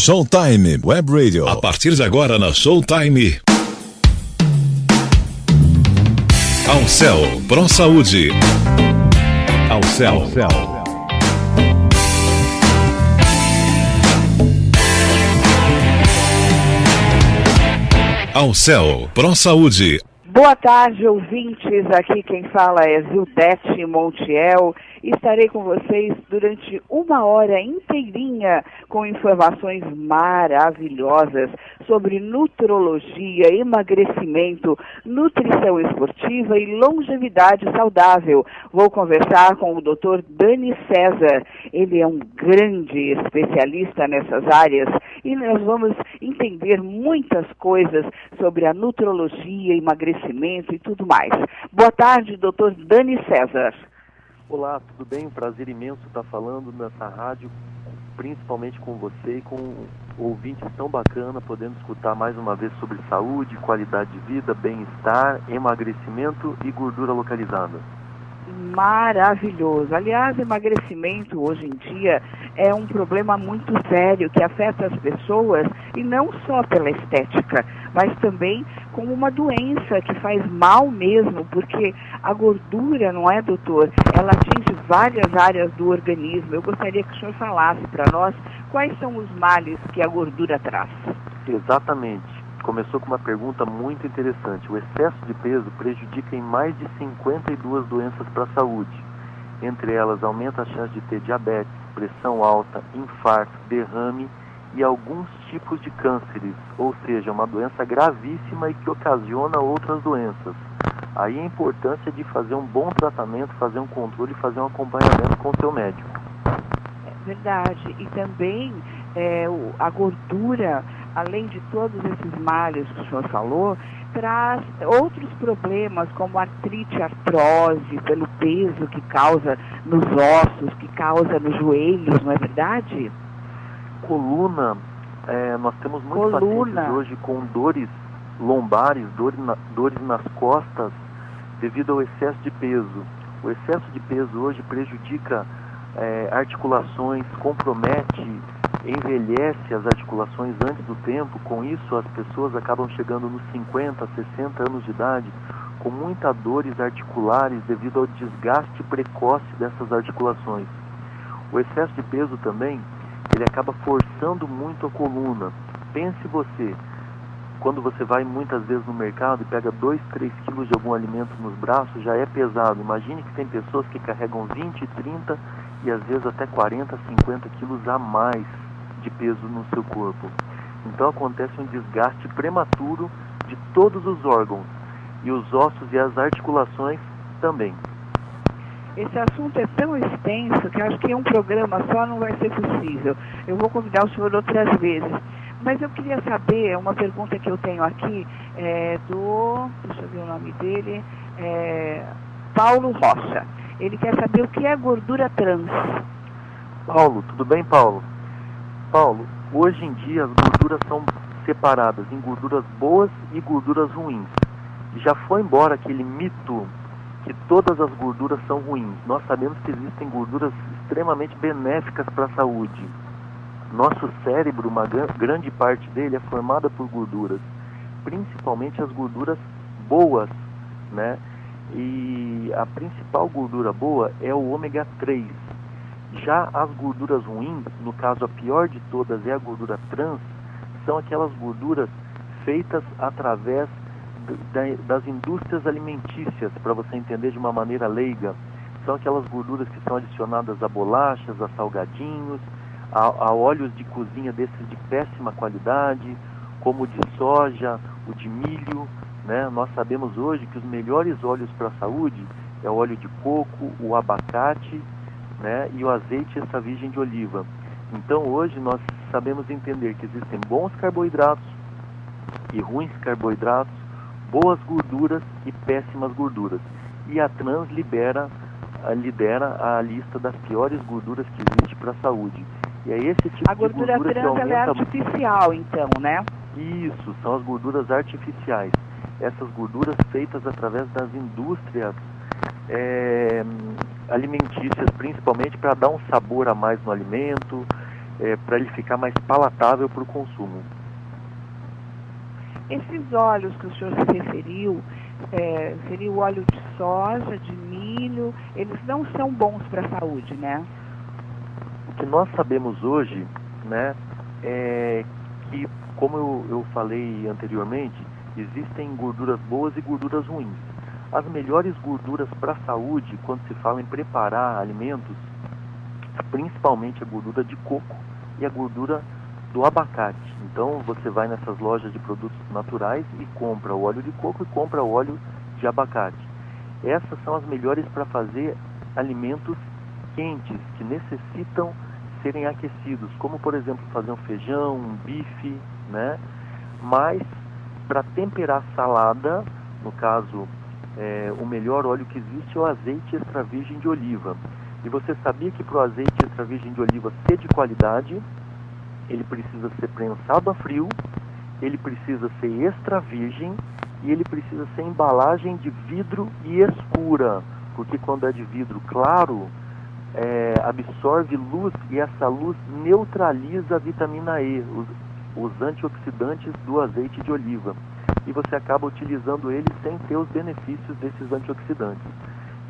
Showtime Web Radio. A partir de agora na Showtime. Alcel Pro Saúde. Alcel. Alcel Pro Saúde. Boa tarde, ouvintes. Aqui quem fala é Zildete Montiel. Estarei com vocês durante 1 hora inteirinha com informações maravilhosas sobre nutrologia, emagrecimento, nutrição esportiva e longevidade saudável. Vou conversar com o Dr. Dani César. Ele é um grande especialista nessas áreas e nós vamos entender muitas coisas sobre a nutrologia, emagrecimento e tudo mais. Boa tarde, Dr. Dani César. Olá, tudo bem? Um prazer imenso estar falando nessa rádio, principalmente com você e com ouvintes tão bacana, podendo escutar mais uma vez sobre saúde, qualidade de vida, bem-estar, emagrecimento e gordura localizada. Maravilhoso. Aliás, emagrecimento hoje em dia é um problema muito sério que afeta as pessoas e não só pela estética, mas também como uma doença que faz mal mesmo, porque a gordura, não é, doutor? Ela atinge várias áreas do organismo. Eu gostaria que o senhor falasse para nós quais são os males que a gordura traz. Exatamente. Começou com uma pergunta muito interessante. O excesso de peso prejudica em mais de 52 doenças para a saúde. Entre elas, aumenta a chance de ter diabetes, pressão alta, infarto, derrame e alguns tipos de cânceres, ou seja, uma doença gravíssima e que ocasiona outras doenças. Aí a importância de fazer um bom tratamento, fazer um controle e fazer um acompanhamento com o seu médico. É verdade. E também a gordura, além de todos esses males que o senhor falou, traz outros problemas como artrite, artrose, pelo peso que causa nos ossos, que causa nos joelhos, não é verdade? Coluna, nós temos muitos pacientes hoje com dores lombares, dores nas costas, devido ao excesso de peso. O excesso de peso hoje prejudica articulações, compromete, envelhece as articulações antes do tempo. Com isso, as pessoas acabam chegando nos 50, 60 anos de idade com muitas dores articulares devido ao desgaste precoce dessas articulações. O excesso de peso também, ele acaba forçando muito a coluna. Pense você, quando você vai muitas vezes no mercado e pega 2, 3 quilos de algum alimento nos braços, já é pesado. Imagine que tem pessoas que carregam 20, 30 e às vezes até 40, 50 quilos a mais de peso no seu corpo. Então acontece um desgaste prematuro de todos os órgãos, e os ossos e as articulações também. Esse assunto é tão extenso que eu acho que um programa só não vai ser possível. Eu vou convidar o senhor outras vezes. Mas eu queria saber, uma pergunta que eu tenho aqui, deixa eu ver o nome dele, Paulo Rocha. Ele quer saber o que é gordura trans. Paulo, tudo bem, Paulo? Paulo, hoje em dia as gorduras são separadas em gorduras boas e gorduras ruins. Já foi embora aquele mito que todas as gorduras são ruins. Nós sabemos que existem gorduras extremamente benéficas para a saúde. Nosso cérebro, uma grande parte dele é formada por gorduras, principalmente as gorduras boas, né? E a principal gordura boa é o ômega 3. Já as gorduras ruins, no caso a pior de todas é a gordura trans, são aquelas gorduras feitas através das indústrias alimentícias, para você entender de uma maneira leiga. São aquelas gorduras que são adicionadas a bolachas, a salgadinhos, a óleos de cozinha desses de péssima qualidade, como o de soja, o de milho, né? Nós sabemos hoje que os melhores óleos para a saúde é o óleo de coco, o abacate, né? E o azeite extra virgem de oliva. Então hoje nós sabemos entender que existem bons carboidratos e ruins carboidratos, boas gorduras e péssimas gorduras. E a trans lidera a lista das piores gorduras que existe para a saúde. E é esse tipo a de gordura gordura trans que aumenta... ela é artificial, então, né? Isso, são as gorduras artificiais. Essas gorduras feitas através das indústrias alimentícias, principalmente para dar um sabor a mais no alimento, para ele ficar mais palatável para o consumo. Esses óleos que o senhor se referiu, seria o óleo de soja, de milho, eles não são bons para a saúde, né? O que nós sabemos hoje, né, é que, como eu falei anteriormente, existem gorduras boas e gorduras ruins. As melhores gorduras para a saúde, quando se fala em preparar alimentos, principalmente a gordura de coco e a gordura do abacate. Então você vai nessas lojas de produtos naturais e compra o óleo de coco e compra o óleo de abacate. Essas são as melhores para fazer alimentos quentes, que necessitam serem aquecidos, como por exemplo fazer um feijão, um bife, né? Mas para temperar salada, no caso, o melhor óleo que existe é o azeite extra virgem de oliva. E você sabia que para o azeite extra virgem de oliva ser de qualidade, ele precisa ser prensado a frio, ele precisa ser extra virgem e ele precisa ser embalagem de vidro e escura, porque quando é de vidro claro, absorve luz e essa luz neutraliza a vitamina E, os antioxidantes do azeite de oliva. E você acaba utilizando ele sem ter os benefícios desses antioxidantes.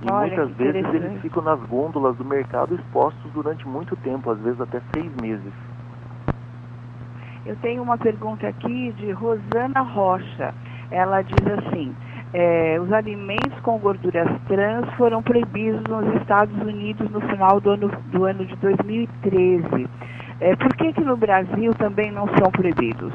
E muitas vezes eles ficam nas gôndolas do mercado expostos durante muito tempo, às vezes até 6 meses. Eu tenho uma pergunta aqui de Rosana Rocha. Ela diz assim: os alimentos com gorduras trans foram proibidos nos Estados Unidos no final do ano de 2013. Por que no Brasil também não são proibidos?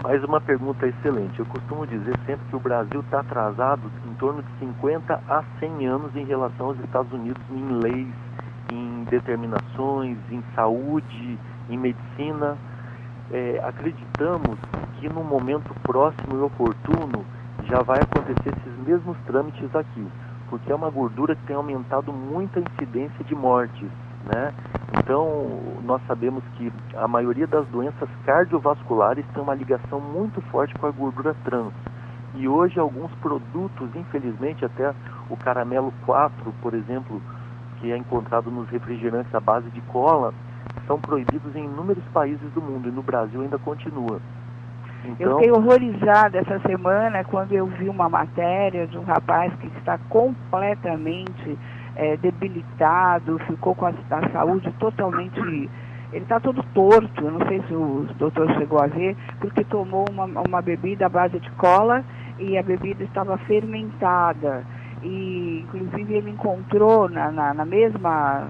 Mais uma pergunta excelente. Eu costumo dizer sempre que o Brasil está atrasado em torno de 50 a 100 anos em relação aos Estados Unidos em leis, em determinações, em saúde, em medicina. Acreditamos que no momento próximo e oportuno já vai acontecer esses mesmos trâmites aqui, porque é uma gordura que tem aumentado muito a incidência de mortes, né? Então, nós sabemos que a maioria das doenças cardiovasculares tem uma ligação muito forte com a gordura trans. E hoje alguns produtos, infelizmente, até o caramelo 4, por exemplo, que é encontrado nos refrigerantes à base de cola, são proibidos em inúmeros países do mundo, e no Brasil ainda continua. Então, eu fiquei horrorizada essa semana quando eu vi uma matéria de um rapaz que está completamente debilitado, ficou com a saúde totalmente... Ele está todo torto, eu não sei se o doutor chegou a ver, porque tomou uma bebida à base de cola e a bebida estava fermentada. E, inclusive, ele encontrou na mesma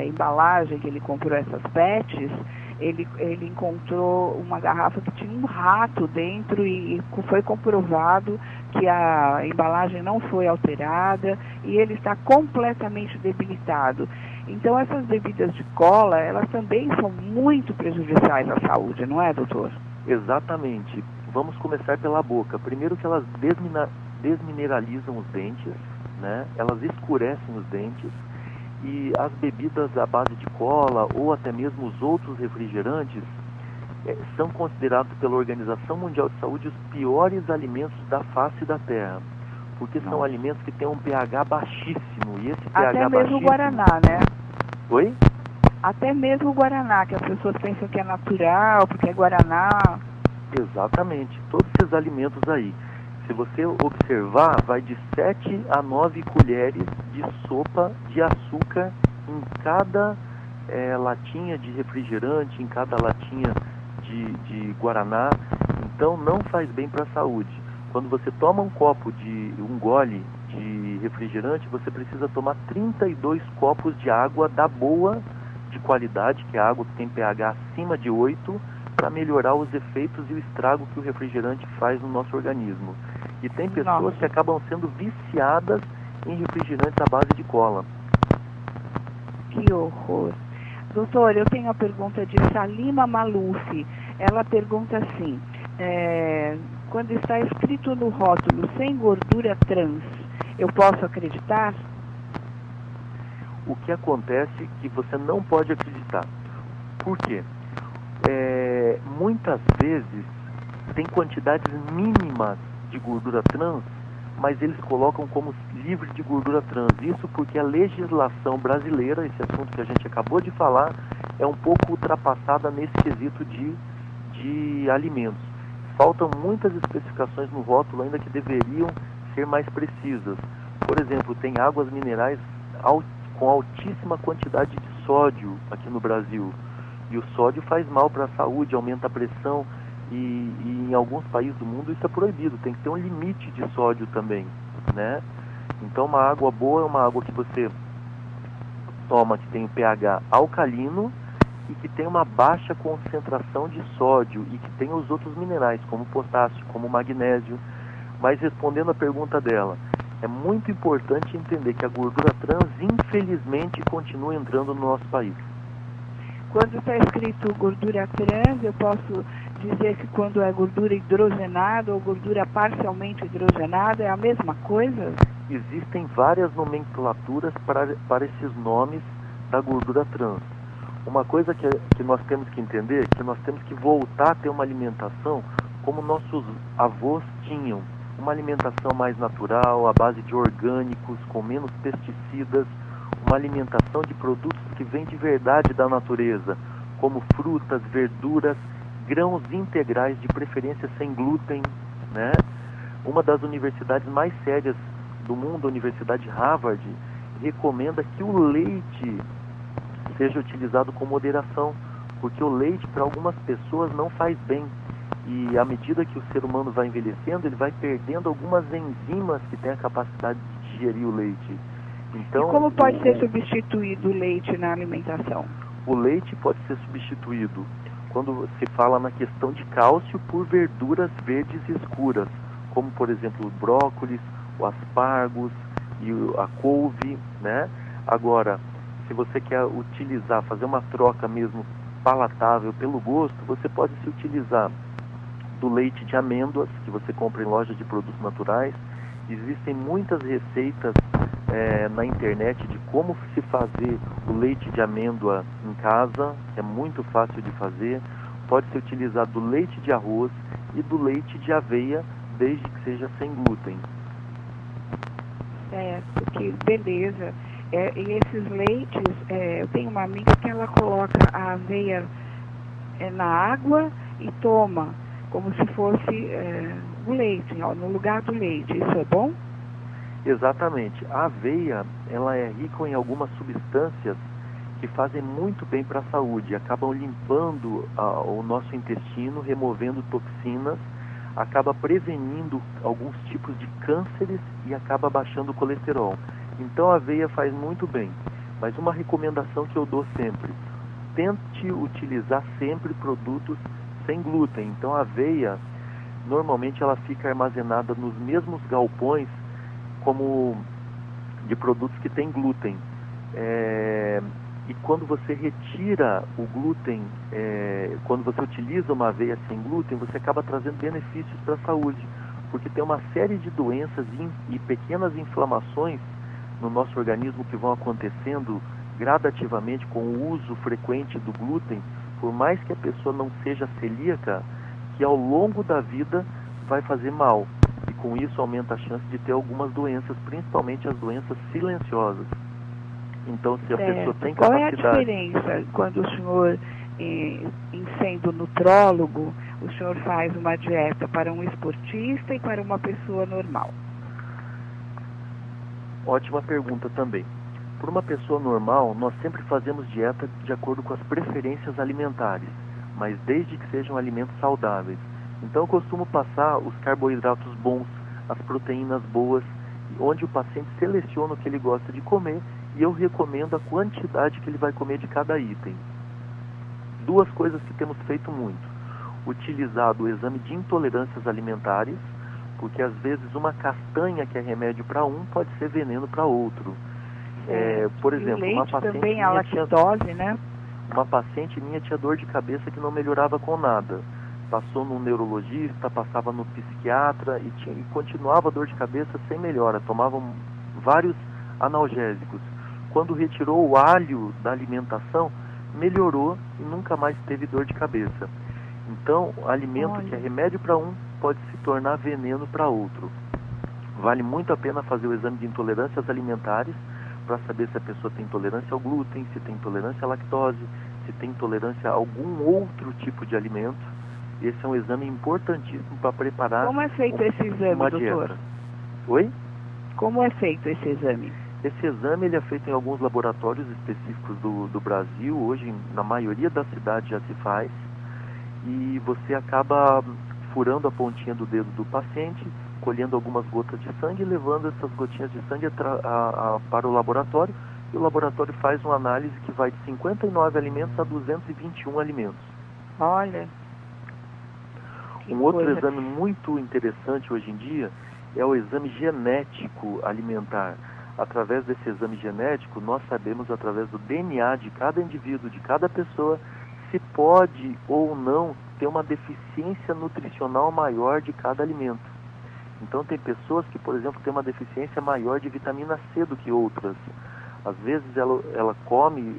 embalagem que ele comprou essas PETs, ele encontrou uma garrafa que tinha um rato dentro e foi comprovado que a embalagem não foi alterada e ele está completamente debilitado. Então, essas bebidas de cola, elas também são muito prejudiciais à saúde, não é, doutor? Exatamente. Vamos começar pela boca. Primeiro que elas desmineralizam os dentes, né? Elas escurecem os dentes. E as bebidas à base de cola ou até mesmo os outros refrigerantes são considerados pela Organização Mundial de Saúde os piores alimentos da face da Terra, porque são alimentos que têm um pH baixíssimo, e esse pH baixíssimo... Até mesmo o Guaraná, né? Oi? Até mesmo o Guaraná, que as pessoas pensam que é natural, porque é Guaraná. Exatamente, todos esses alimentos aí. Se você observar, vai de 7 a 9 colheres de sopa de açúcar em cada latinha de refrigerante, em cada latinha de Guaraná. Então não faz bem para a saúde. Quando você toma um gole de refrigerante, você precisa tomar 32 copos de água da boa de qualidade, que é a água que tem pH acima de 8, para melhorar os efeitos e o estrago que o refrigerante faz no nosso organismo. E tem pessoas que acabam sendo viciadas em refrigerantes à base de cola. Que horror. Doutor, eu tenho a pergunta de Salima Maluf. Ela pergunta assim, quando está escrito no rótulo sem gordura trans, eu posso acreditar? O que acontece é que você não pode acreditar. Por quê? Muitas vezes tem quantidades mínimas de gordura trans mas eles colocam como livre de gordura trans. Isso porque a legislação brasileira, esse assunto que a gente acabou de falar, é um pouco ultrapassada nesse quesito de alimentos. Faltam muitas especificações no rótulo ainda que deveriam ser mais precisas. Por exemplo, tem águas minerais com altíssima quantidade de sódio aqui no Brasil. E o sódio faz mal para a saúde, aumenta a pressão. E em alguns países do mundo isso é proibido, tem que ter um limite de sódio também, né? Então uma água boa é uma água que você toma, que tem o pH alcalino e que tem uma baixa concentração de sódio e que tem os outros minerais, como potássio, como magnésio. Mas respondendo a pergunta dela, é muito importante entender que a gordura trans, infelizmente, continua entrando no nosso país. Quando está escrito gordura trans, eu posso dizer que quando é gordura hidrogenada ou gordura parcialmente hidrogenada é a mesma coisa? Existem várias nomenclaturas para esses nomes da gordura trans. Uma coisa que nós temos que entender é que nós temos que voltar a ter uma alimentação como nossos avós tinham. Uma alimentação mais natural, à base de orgânicos, com menos pesticidas, uma alimentação de produtos que vêm de verdade da natureza, como frutas, verduras, grãos integrais, de preferência sem glúten, né? Uma das universidades mais sérias do mundo, a Universidade Harvard, recomenda que o leite seja utilizado com moderação, porque o leite para algumas pessoas não faz bem. E à medida que o ser humano vai envelhecendo, ele vai perdendo algumas enzimas que têm a capacidade de digerir o leite. Então, e como pode ser substituído o leite na alimentação? O leite pode ser substituído quando se fala na questão de cálcio por verduras verdes escuras, como por exemplo o brócolis, o aspargos e a couve, né? Agora, se você quer utilizar, fazer uma troca mesmo palatável pelo gosto, você pode se utilizar do leite de amêndoas, que você compra em lojas de produtos naturais. Existem muitas receitas na internet de como se fazer o leite de amêndoa em casa, que é muito fácil de fazer. Pode ser utilizado do leite de arroz e do leite de aveia, desde que seja sem glúten. Certo, que beleza. E esses leites, eu tenho uma amiga que ela coloca a aveia na água e toma, como se fosse o leite, no lugar do leite. Isso é bom? Exatamente. A aveia, ela é rica em algumas substâncias que fazem muito bem para a saúde, acabam limpando o nosso intestino, removendo toxinas, acaba prevenindo alguns tipos de cânceres e acaba baixando o colesterol. Então a aveia faz muito bem, mas uma recomendação que eu dou sempre, tente utilizar sempre produtos sem glúten. Então a aveia, normalmente ela fica armazenada nos mesmos galpões como de produtos que têm glúten. E quando você retira o glúten, quando você utiliza uma aveia sem glúten, você acaba trazendo benefícios para a saúde, porque tem uma série de doenças e pequenas inflamações no nosso organismo que vão acontecendo gradativamente com o uso frequente do glúten, por mais que a pessoa não seja celíaca, que ao longo da vida vai fazer mal. E com isso aumenta a chance de ter algumas doenças, principalmente as doenças silenciosas. Então, se a pessoa tem capacidade... Qual é a diferença quando o senhor, em sendo nutrólogo, o senhor faz uma dieta para um esportista e para uma pessoa normal? Ótima pergunta também. Por uma pessoa normal, nós sempre fazemos dieta de acordo com as preferências alimentares, mas desde que sejam alimentos saudáveis. Então eu costumo passar os carboidratos bons, as proteínas boas, onde o paciente seleciona o que ele gosta de comer e eu recomendo a quantidade que ele vai comer de cada item. Duas coisas que temos feito muito. Utilizado o exame de intolerâncias alimentares, porque às vezes uma castanha que é remédio para um pode ser veneno para outro. Por exemplo, e o leite uma paciente também, a lactose, né? Uma paciente minha tinha dor de cabeça que não melhorava com nada. Passou no neurologista, passava no psiquiatra e continuava a dor de cabeça sem melhora. Tomava vários analgésicos. Quando retirou o alho da alimentação, melhorou e nunca mais teve dor de cabeça. Então, alimento que é remédio para um pode se tornar veneno para outro. Vale muito a pena fazer o exame de intolerâncias alimentares para saber se a pessoa tem intolerância ao glúten, se tem intolerância à lactose, se tem intolerância a algum outro tipo de alimento. Esse é um exame importantíssimo para preparar Como é feito esse exame, uma doutor? dieta. Oi? Como é feito esse exame? Esse exame ele é feito em alguns laboratórios específicos do Brasil. Hoje, na maioria das cidades já se faz. E você acaba furando a pontinha do dedo do paciente, colhendo algumas gotas de sangue e levando essas gotinhas de sangue para o laboratório. E o laboratório faz uma análise que vai de 59 alimentos a 221 alimentos. Olha. Um outro exame muito interessante hoje em dia é o exame genético alimentar. Através desse exame genético, nós sabemos, através do DNA de cada indivíduo, de cada pessoa, se pode ou não ter uma deficiência nutricional maior de cada alimento. Então, tem pessoas que, por exemplo, têm uma deficiência maior de vitamina C do que outras. Às vezes, ela come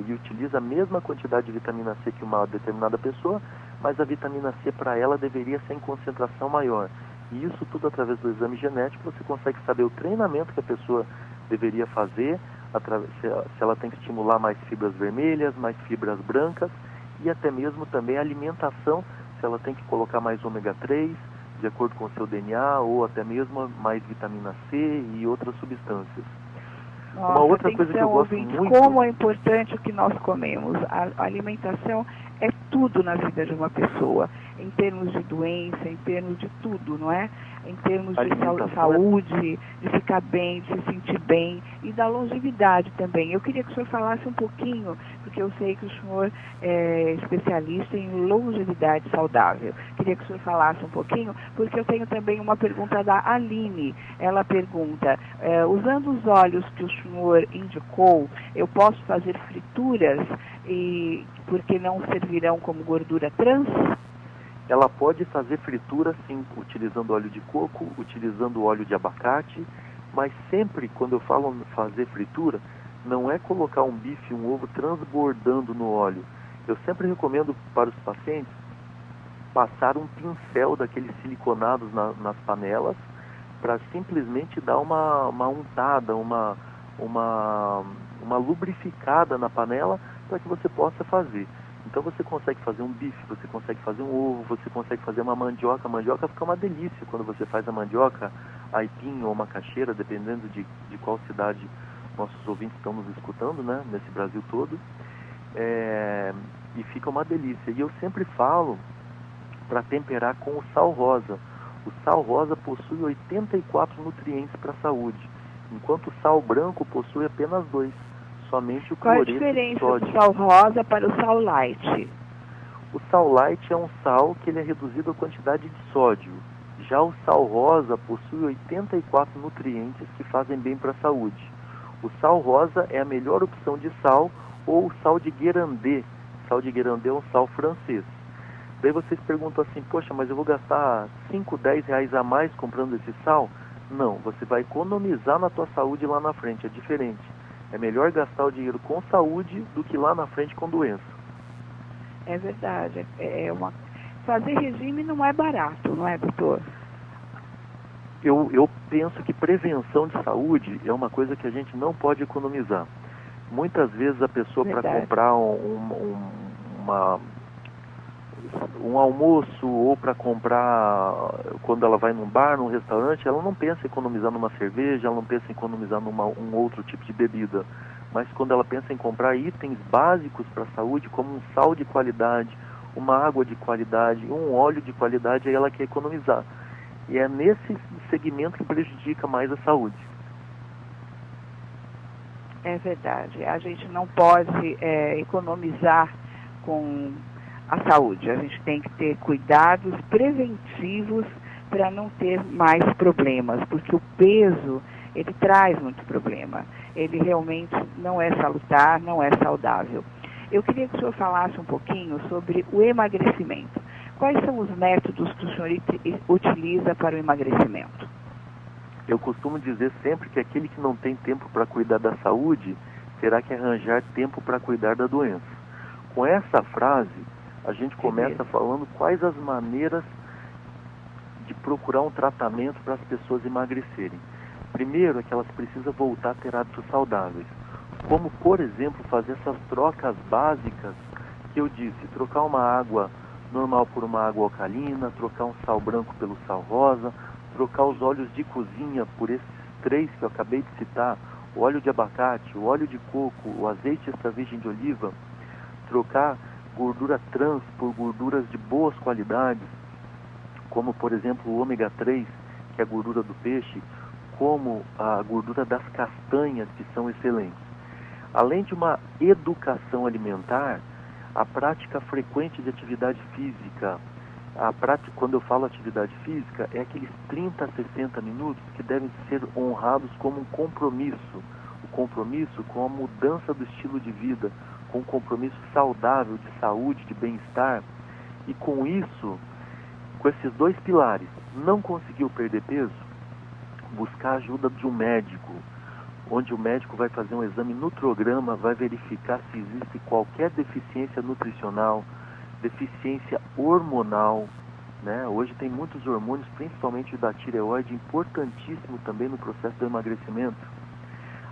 e utiliza a mesma quantidade de vitamina C que uma determinada pessoa, mas a vitamina C para ela deveria ser em concentração maior. E isso tudo através do exame genético você consegue saber o treinamento que a pessoa deveria fazer, se ela tem que estimular mais fibras vermelhas, mais fibras brancas e até mesmo também a alimentação, se ela tem que colocar mais ômega 3, de acordo com o seu DNA, ou até mesmo mais vitamina C e outras substâncias. Nossa, uma outra coisa que eu gosto muito... Como é importante o que nós comemos. A alimentação é tudo na vida de uma pessoa, em termos de doença, em termos de tudo, não é? Em termos de saúde, de ficar bem, de se sentir bem e da longevidade também. Eu queria que o senhor falasse um pouquinho, porque eu sei que o senhor é especialista em longevidade saudável. Queria que o senhor falasse um pouquinho, porque eu tenho também uma pergunta da Aline. Ela pergunta, usando os óleos que o senhor indicou, eu posso fazer frituras porque não servirão como gordura trans? Ela pode fazer fritura, sim, utilizando óleo de coco, utilizando óleo de abacate, mas sempre, quando eu falo fazer fritura, não é colocar um bife, um ovo transbordando no óleo. Eu sempre recomendo para os pacientes passar um pincel daqueles siliconados nas panelas para simplesmente dar uma untada, uma lubrificada na panela para que você possa fazer. Então você consegue fazer um bife, você consegue fazer um ovo, você consegue fazer uma mandioca. A mandioca fica uma delícia quando você faz a mandioca, aipim ou macaxeira, dependendo de qual cidade nossos ouvintes estão nos escutando, né, nesse Brasil todo. E fica uma delícia. E eu sempre falo para temperar com o sal rosa. O sal rosa possui 84 nutrientes para a saúde, enquanto o sal branco possui apenas 2. Somente o cloreto de sódio. Qual a diferença do sal rosa para o sal light? O sal light é um sal que ele é reduzido a quantidade de sódio. Já o sal rosa possui 84 nutrientes que fazem bem para a saúde. O sal rosa é a melhor opção de sal, ou o sal de Guerandê. O sal de Guerandê é um sal francês. Daí vocês perguntam assim, poxa, mas eu vou gastar 5, 10 reais a mais comprando esse sal? Não, você vai economizar na tua saúde lá na frente, é diferente. É melhor gastar o dinheiro com saúde do que lá na frente com doença. É verdade. Fazer regime não é barato, não é, doutor? Eu penso que prevenção de saúde é uma coisa que a gente não pode economizar. Muitas vezes a pessoa, para comprar um almoço ou para comprar quando ela vai num bar, num restaurante, ela não pensa em economizar numa cerveja, ela não pensa em economizar um outro tipo de bebida, mas quando ela pensa em comprar itens básicos para a saúde, como um sal de qualidade, uma água de qualidade, um óleo de qualidade, aí ela quer economizar. E é nesse segmento que prejudica mais a saúde. É verdade. A gente não pode economizar com a saúde. A gente tem que ter cuidados preventivos para não ter mais problemas, porque o peso, ele traz muito problema. Ele realmente não é salutar, não é saudável. Eu queria que o senhor falasse um pouquinho sobre o emagrecimento. Quais são os métodos que o senhor utiliza para o emagrecimento? Eu costumo dizer sempre que aquele que não tem tempo para cuidar da saúde, terá que arranjar tempo para cuidar da doença. Com essa frase, a gente começa falando quais as maneiras de procurar um tratamento para as pessoas emagrecerem. Primeiro é que elas precisam voltar a ter hábitos saudáveis, como, por exemplo, fazer essas trocas básicas que eu disse, trocar uma água normal por uma água alcalina, trocar um sal branco pelo sal rosa, trocar os óleos de cozinha por esses 3 que eu acabei de citar, o óleo de abacate, o óleo de coco, o azeite extra virgem de oliva, trocar gordura trans por gorduras de boas qualidades, como, por exemplo, o ômega 3, que é a gordura do peixe, como a gordura das castanhas, que são excelentes. Além de uma educação alimentar, a prática frequente de atividade física, quando eu falo atividade física, é aqueles 30 a 60 minutos que devem ser honrados como um compromisso, o compromisso com a mudança do estilo de vida, com um compromisso saudável de saúde, de bem-estar, e com isso, com esses 2 pilares, não conseguiu perder peso, buscar a ajuda de um médico, onde o médico vai fazer um exame nutrograma, vai verificar se existe qualquer deficiência nutricional, deficiência hormonal, né? Hoje tem muitos hormônios, principalmente o da tireoide, importantíssimo também no processo do emagrecimento.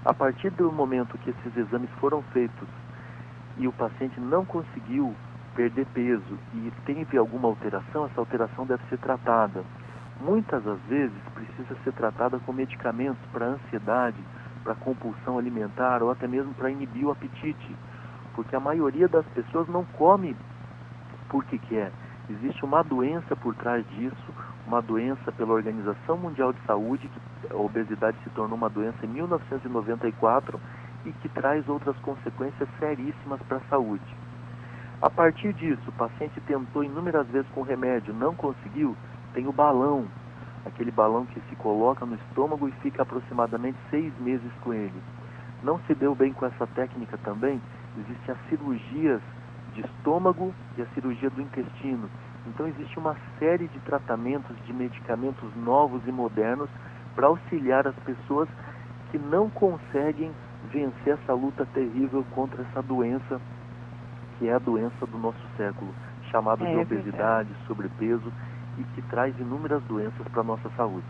A partir do momento que esses exames foram feitos e o paciente não conseguiu perder peso e teve alguma alteração, essa alteração deve ser tratada. Muitas das vezes precisa ser tratada com medicamentos para ansiedade, para compulsão alimentar ou até mesmo para inibir o apetite, porque a maioria das pessoas não come porque quer. Existe uma doença por trás disso, uma doença pela Organização Mundial de Saúde, que a obesidade se tornou uma doença em 1994 e que traz outras consequências seríssimas para a saúde. A partir disso, o paciente tentou inúmeras vezes com remédio, não conseguiu, tem o balão, aquele balão que se coloca no estômago e fica aproximadamente 6 meses com ele. Não se deu bem com essa técnica também, existem as cirurgias de estômago e a cirurgia do intestino. Então existe uma série de tratamentos, de medicamentos novos e modernos para auxiliar as pessoas que não conseguem vencer essa luta terrível contra essa doença, que é a doença do nosso século, chamada de obesidade, sobrepeso, e que traz inúmeras doenças para a nossa saúde.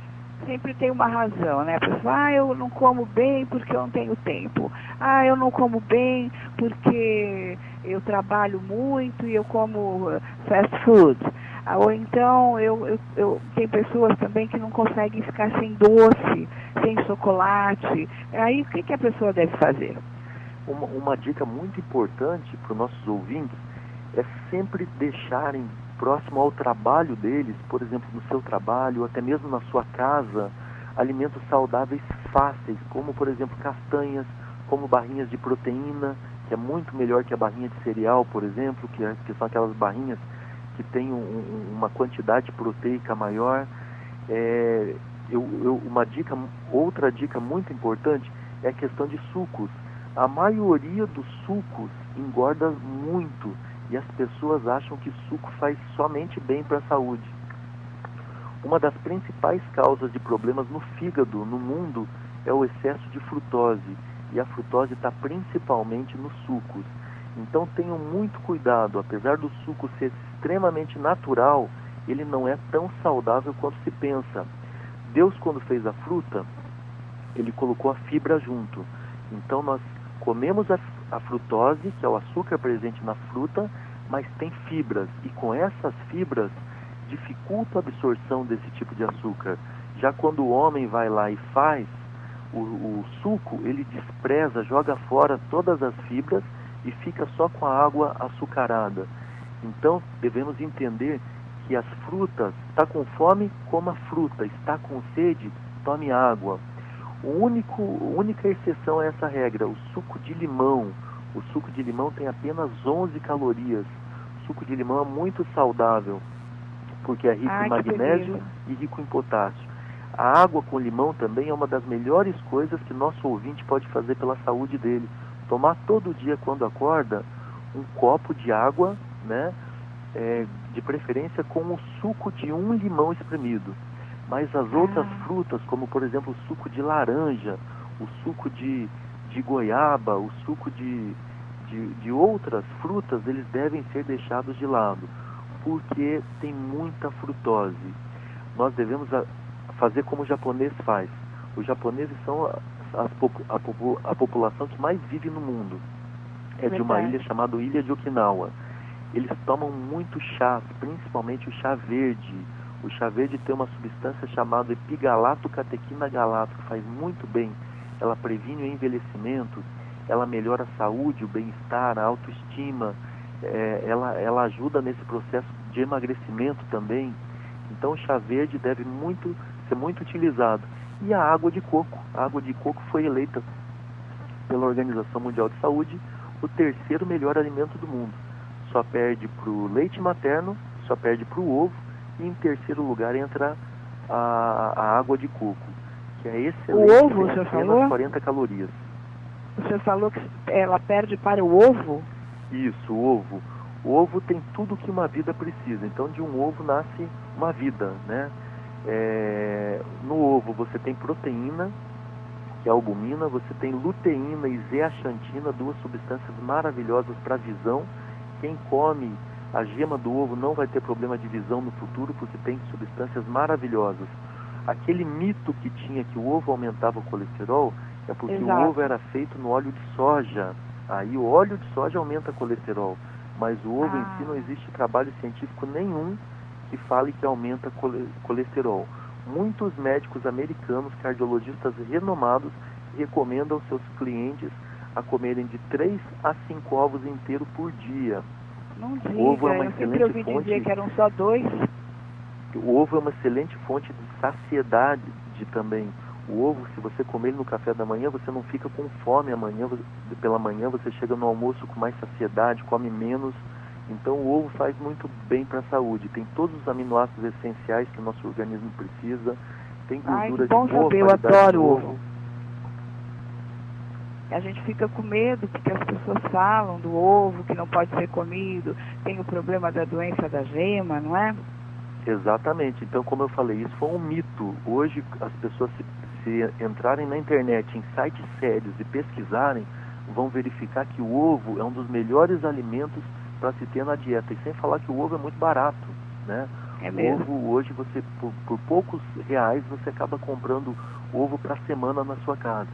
Sempre tem uma razão, né? A pessoa, eu não como bem porque eu não tenho tempo. Eu não como bem porque eu trabalho muito e eu como fast food. Ou então, tem pessoas também que não conseguem ficar sem doce, sem chocolate. Aí, o que a pessoa deve fazer? Uma dica muito importante para os nossos ouvintes é sempre deixarem próximo ao trabalho deles, por exemplo, no seu trabalho, ou até mesmo na sua casa, alimentos saudáveis fáceis, como, por exemplo, castanhas, como barrinhas de proteína, que é muito melhor que a barrinha de cereal, por exemplo, que são aquelas barrinhas que têm uma quantidade proteica maior. Outra dica muito importante é a questão de sucos. A maioria dos sucos engorda muito, e as pessoas acham que suco faz somente bem para a saúde. Uma das principais causas de problemas no fígado, no mundo, é o excesso de frutose. E a frutose está principalmente nos sucos. Então tenham muito cuidado. Apesar do suco ser extremamente natural, ele não é tão saudável quanto se pensa. Deus, quando fez a fruta, ele colocou a fibra junto. Então nós comemos a frutose, que é o açúcar presente na fruta, mas tem fibras, e com essas fibras dificulta a absorção desse tipo de açúcar. Já quando o homem vai lá e faz o suco, ele despreza, joga fora todas as fibras e fica só com a água açucarada. Então devemos entender que as frutas, está com fome, coma fruta, está com sede, tome água. A única exceção a essa regra, o suco de limão. O suco de limão tem apenas 11 calorias. O suco de limão é muito saudável, porque é rico em magnésio e rico em potássio. A água com limão também é uma das melhores coisas que nosso ouvinte pode fazer pela saúde dele. Tomar todo dia quando acorda um copo de água, né? De preferência com o suco de um limão espremido. Mas as outras frutas, como por exemplo o suco de laranja, o suco de goiaba, o suco de outras frutas, eles devem ser deixados de lado, porque tem muita frutose. nós devemos fazer como o japonês faz. Os japoneses são a população que mais vive no mundo. É de uma ilha chamada Ilha de Okinawa. Eles tomam muito chá, principalmente o chá verde. O chá verde tem uma substância chamada epigalato-catequina galato, que faz muito bem. Ela previne o envelhecimento, ela melhora a saúde, o bem-estar, a autoestima. Ela ajuda nesse processo de emagrecimento também. Então o chá verde deve ser muito utilizado. E a água de coco. A água de coco foi eleita pela Organização Mundial de Saúde o terceiro melhor alimento do mundo. Só perde para o leite materno, só perde para o ovo, e em terceiro lugar entra a água de coco, que é excelente. O ovo, o senhor apenas falou? 40 calorias. O senhor falou que ela perde para o ovo? Isso, o ovo. O ovo tem tudo que uma vida precisa. Então, de um ovo nasce uma vida, né? No ovo você tem proteína, que é a albumina, você tem luteína e zeaxantina, duas substâncias maravilhosas para a visão. Quem come a gema do ovo não vai ter problema de visão no futuro, porque tem substâncias maravilhosas. Aquele mito que tinha que o ovo aumentava o colesterol é porque Exato. o ovo era feito no óleo de soja. Aí o óleo de soja aumenta o colesterol, mas o ovo em si não existe trabalho científico nenhum que fale que aumenta colesterol. Muitos médicos americanos, cardiologistas renomados, recomendam aos seus clientes a comerem de 3 a 5 ovos inteiros por dia. Não diga, O ovo é uma eu sempre excelente ouvi fonte. dizer que eram só 2. O ovo é uma excelente fonte de saciedade também. O ovo, se você comer ele no café da manhã, você não fica com fome pela manhã, você chega no almoço com mais saciedade, come menos. Então o ovo faz muito bem para a saúde. Tem todos os aminoácidos essenciais que o nosso organismo precisa. Tem gordura que bom de boa saber, eu qualidade adoro no ovo. A gente fica com medo porque as pessoas falam do ovo que não pode ser comido, tem o problema da doença da gema, não é? Exatamente. Então, como eu falei, isso foi um mito. Hoje, as pessoas, se entrarem na internet, em sites sérios e pesquisarem, vão verificar que o ovo é um dos melhores alimentos para se ter na dieta. E sem falar que o ovo é muito barato, né? É mesmo. O ovo, hoje, você por poucos reais, você acaba comprando ovo para a semana na sua casa.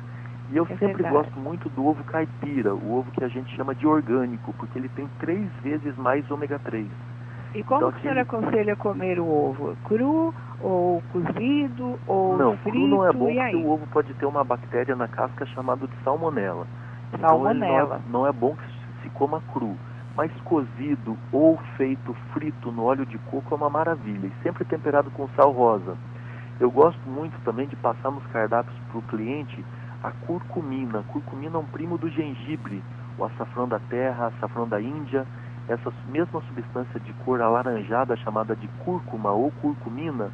E eu sempre verdade. gosto muito do ovo caipira, o ovo que a gente chama de orgânico, porque ele tem 3 vezes mais ômega 3. E como Então, que o senhor aconselha comer o ovo? Cru, ou cozido, ou Não, frito? cru não é bom e porque aí? o ovo pode ter uma bactéria na casca chamada de salmonela. Salmonela. Então não é bom que se coma cru. Mas cozido ou feito frito no óleo de coco é uma maravilha. E sempre temperado com sal rosa. Eu gosto muito também de passar nos cardápios para o cliente a curcumina. A curcumina é um primo do gengibre. O açafrão da terra, açafrão da Índia. Essa mesma substância de cor alaranjada chamada de cúrcuma ou curcumina,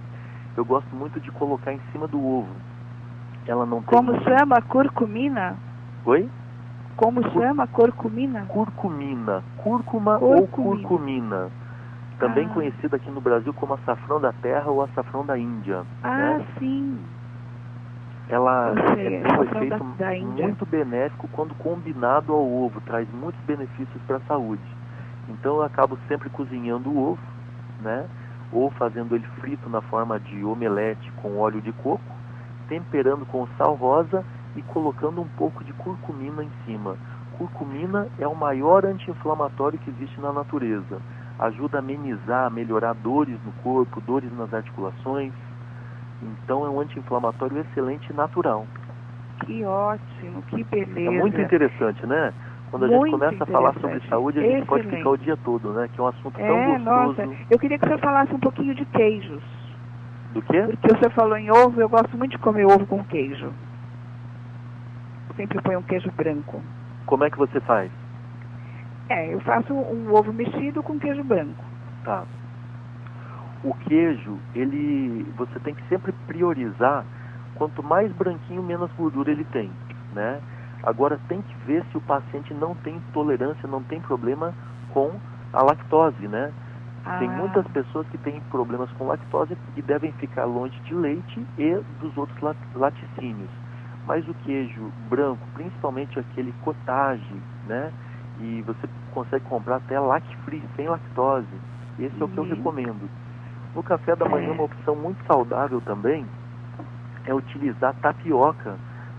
eu gosto muito de colocar em cima do ovo. Ela não tem... Como chama? Curcumina? Oi? Como chama? Curcumina? Curcumina. Cúrcuma ou curcumina. Também conhecida aqui no Brasil como açafrão da terra ou açafrão da Índia. Né? Sim. Ela sei, tem um açafrão efeito da Índia. muito benéfico quando combinado ao ovo. Traz muitos benefícios para a saúde. Então eu acabo sempre cozinhando o ovo, né? Ou fazendo ele frito na forma de omelete com óleo de coco, temperando com sal rosa e colocando um pouco de curcumina em cima. Curcumina é o maior anti-inflamatório que existe na natureza. Ajuda a amenizar, a melhorar dores no corpo, dores nas articulações. Então é um anti-inflamatório excelente e natural. Que ótimo, que beleza. É muito interessante, né? Quando a gente começa a falar sobre saúde, a gente pode ficar o dia todo, né? Que é um assunto tão gostoso. Nossa, eu queria que o senhor falasse um pouquinho de queijos. Do quê? Porque o senhor falou em ovo, eu gosto muito de comer ovo com queijo. Sempre põe um queijo branco. Como é que você faz? Eu faço um ovo mexido com queijo branco. Tá. O queijo, você tem que sempre priorizar, quanto mais branquinho, menos gordura ele tem, né? Agora tem que ver se o paciente não tem intolerância, não tem problema com a lactose, né? Tem muitas pessoas que têm problemas com lactose e devem ficar longe de leite e dos outros laticínios. Mas o queijo branco, principalmente aquele cottage, né? E você consegue comprar até lact-free, sem lactose. Esse é o que eu recomendo. No café da manhã, uma opção muito saudável também é utilizar tapioca.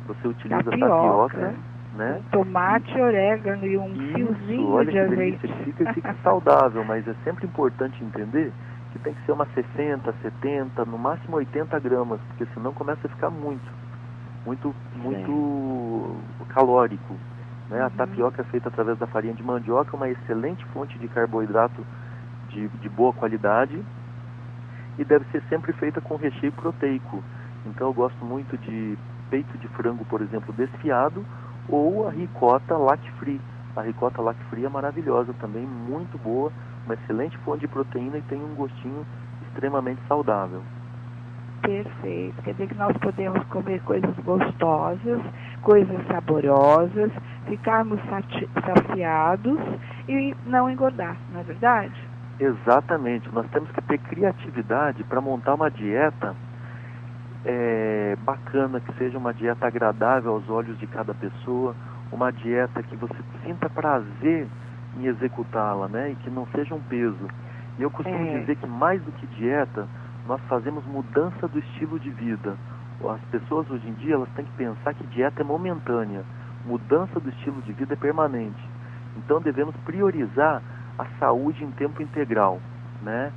Você utiliza tapioca, né? Tomate, orégano e um fiozinho olha de que azeite. delícia, fica saudável, mas é sempre importante entender que tem que ser umas 60, 70, no máximo 80 gramas, porque senão começa a ficar muito calórico, né? A tapioca é feita através da farinha de mandioca, uma excelente fonte de carboidrato de boa qualidade, e deve ser sempre feita com recheio proteico. Então eu gosto muito de peito de frango, por exemplo, desfiado, ou a ricota lac-free. A ricota lac-free é maravilhosa também, muito boa, uma excelente fonte de proteína e tem um gostinho extremamente saudável. Perfeito. Quer dizer que nós podemos comer coisas gostosas, coisas saborosas, ficarmos saciados e não engordar, não é verdade? Exatamente. Nós temos que ter criatividade para montar uma dieta bacana, que seja uma dieta agradável aos olhos de cada pessoa, uma dieta que você sinta prazer em executá-la, né? E que não seja um peso. E eu costumo dizer que mais do que dieta, nós fazemos mudança do estilo de vida. As pessoas hoje em dia, elas têm que pensar que dieta é momentânea, mudança do estilo de vida é permanente. Então devemos priorizar a saúde em tempo integral, né?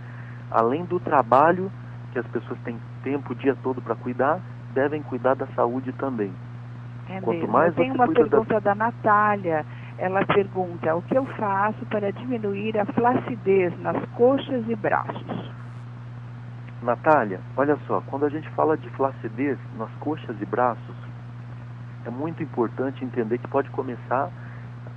Além do trabalho, que as pessoas têm tempo o dia todo para cuidar, devem cuidar da saúde também. Quanto mais tem uma pergunta da Natália. Ela pergunta: o que eu faço para diminuir a flacidez nas coxas e braços? Natália, olha só, quando a gente fala de flacidez nas coxas e braços, é muito importante entender que pode começar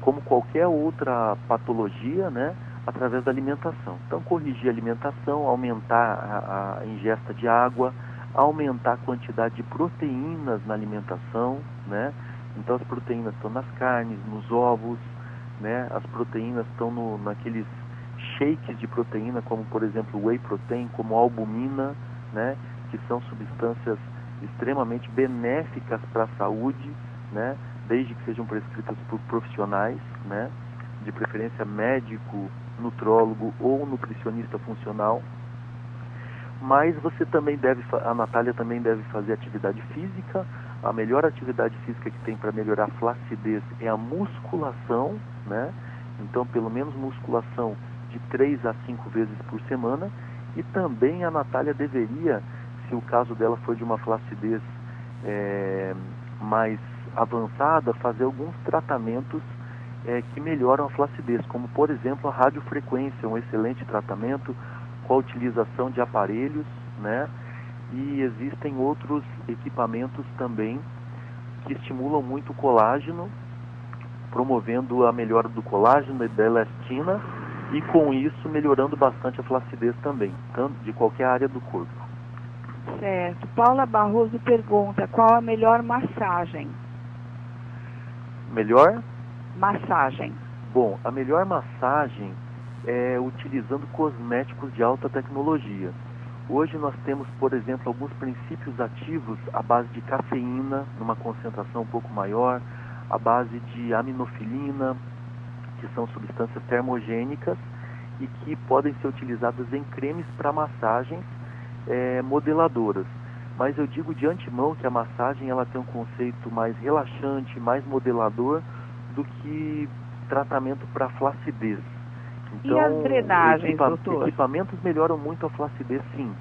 como qualquer outra patologia, né, através da alimentação. Então, corrigir a alimentação, aumentar a ingesta de água, aumentar a quantidade de proteínas na alimentação, né? Então, as proteínas estão nas carnes, nos ovos, né? As proteínas estão naqueles shakes de proteína, como, por exemplo, whey protein, como albumina, né? Que são substâncias extremamente benéficas para a saúde, né? Desde que sejam prescritas por profissionais, né? De preferência médico, nutrólogo ou nutricionista funcional. Mas você também a Natália também deve fazer atividade física. A melhor atividade física que tem para melhorar a flacidez é a musculação, né? Então, pelo menos musculação de 3 a 5 vezes por semana. E também a Natália deveria, se o caso dela for de uma flacidez mais avançada, fazer alguns tratamentos que melhoram a flacidez, como, por exemplo, a radiofrequência, um excelente tratamento com a utilização de aparelhos, né? E existem outros equipamentos também que estimulam muito o colágeno, promovendo a melhora do colágeno e da elastina, e com isso melhorando bastante a flacidez também, tanto de qualquer área do corpo. Certo. Paula Barroso pergunta: qual a melhor massagem? Melhor? Massagem. Bom, a melhor massagem é utilizando cosméticos de alta tecnologia. Hoje nós temos, por exemplo, alguns princípios ativos à base de cafeína, numa concentração um pouco maior, à base de aminofilina, que são substâncias termogênicas e que podem ser utilizadas em cremes para massagens modeladoras. Mas eu digo de antemão que a massagem ela tem um conceito mais relaxante, mais modelador do que tratamento para flacidez. Então, e as drenagens, doutor? Equipamentos melhoram muito a flacidez, sim,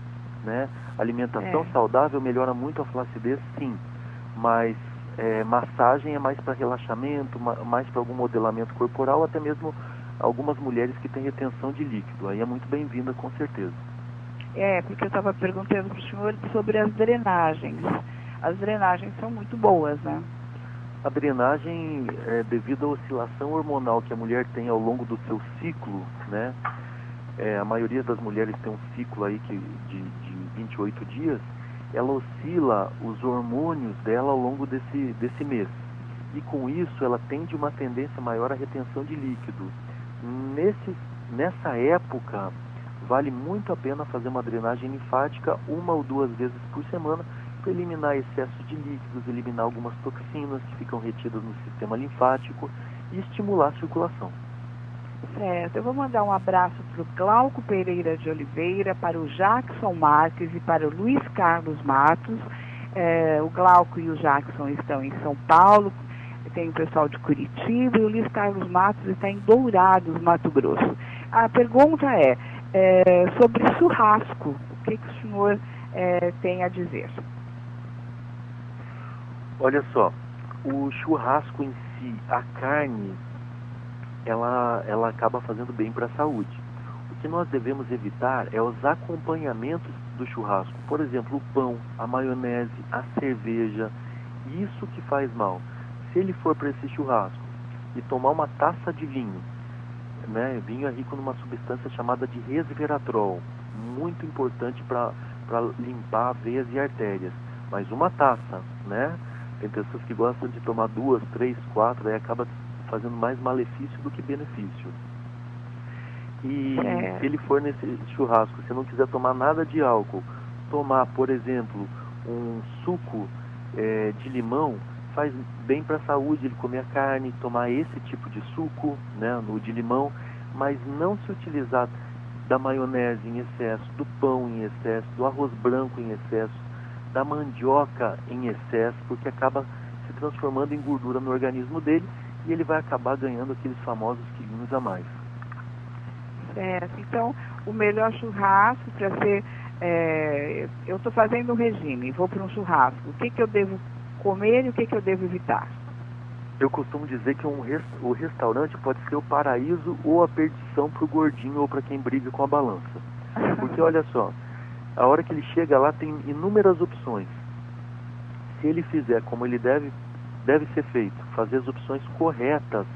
né? Alimentação saudável melhora muito a flacidez, sim. Mas massagem é mais para relaxamento, mais para algum modelamento corporal, até mesmo algumas mulheres que têm retenção de líquido. Aí é muito bem-vinda, com certeza. Porque eu estava perguntando para o senhor sobre as drenagens. As drenagens são muito boas, né? A drenagem, devido à oscilação hormonal que a mulher tem ao longo do seu ciclo, né? A maioria das mulheres tem um ciclo aí de 28 dias, ela oscila os hormônios dela ao longo desse mês. E com isso ela tende uma tendência maior à retenção de líquido. Nessa época, vale muito a pena fazer uma drenagem linfática 1 ou 2 vezes por semana, para eliminar excesso de líquidos, eliminar algumas toxinas que ficam retidas no sistema linfático e estimular a circulação. Certo, eu vou mandar um abraço para o Glauco Pereira de Oliveira, para o Jackson Marques e para o Luiz Carlos Matos. O Glauco e o Jackson estão em São Paulo, tem o pessoal de Curitiba, e o Luiz Carlos Matos está em Dourados, Mato Grosso. A pergunta é sobre churrasco. O que o senhor tem a dizer? Olha só, o churrasco em si, a carne, ela acaba fazendo bem para a saúde. O que nós devemos evitar é os acompanhamentos do churrasco. Por exemplo, o pão, a maionese, a cerveja, isso que faz mal. Se ele for para esse churrasco e tomar uma taça de vinho, né? Vinho é rico numa substância chamada de resveratrol, muito importante para limpar veias e artérias. Mas uma taça, né? Tem pessoas que gostam de tomar 2, 3, 4, aí acaba fazendo mais malefício do que benefício. E se ele for nesse churrasco, se não quiser tomar nada de álcool, tomar, por exemplo, um suco de limão, faz bem para a saúde ele comer a carne, tomar esse tipo de suco, né, no de limão, mas não se utilizar da maionese em excesso, do pão em excesso, do arroz branco em excesso, da mandioca em excesso, porque acaba se transformando em gordura no organismo dele e ele vai acabar ganhando aqueles famosos quilinhos a mais. Certo, então o melhor churrasco para ser... eu estou fazendo um regime, vou para um churrasco, o que eu devo comer e o que eu devo evitar? Eu costumo dizer que o restaurante pode ser o paraíso ou a perdição para o gordinho ou para quem briga com a balança. Porque olha só, a hora que ele chega lá tem inúmeras opções. Se ele fizer como ele deve ser feito, fazer as opções corretas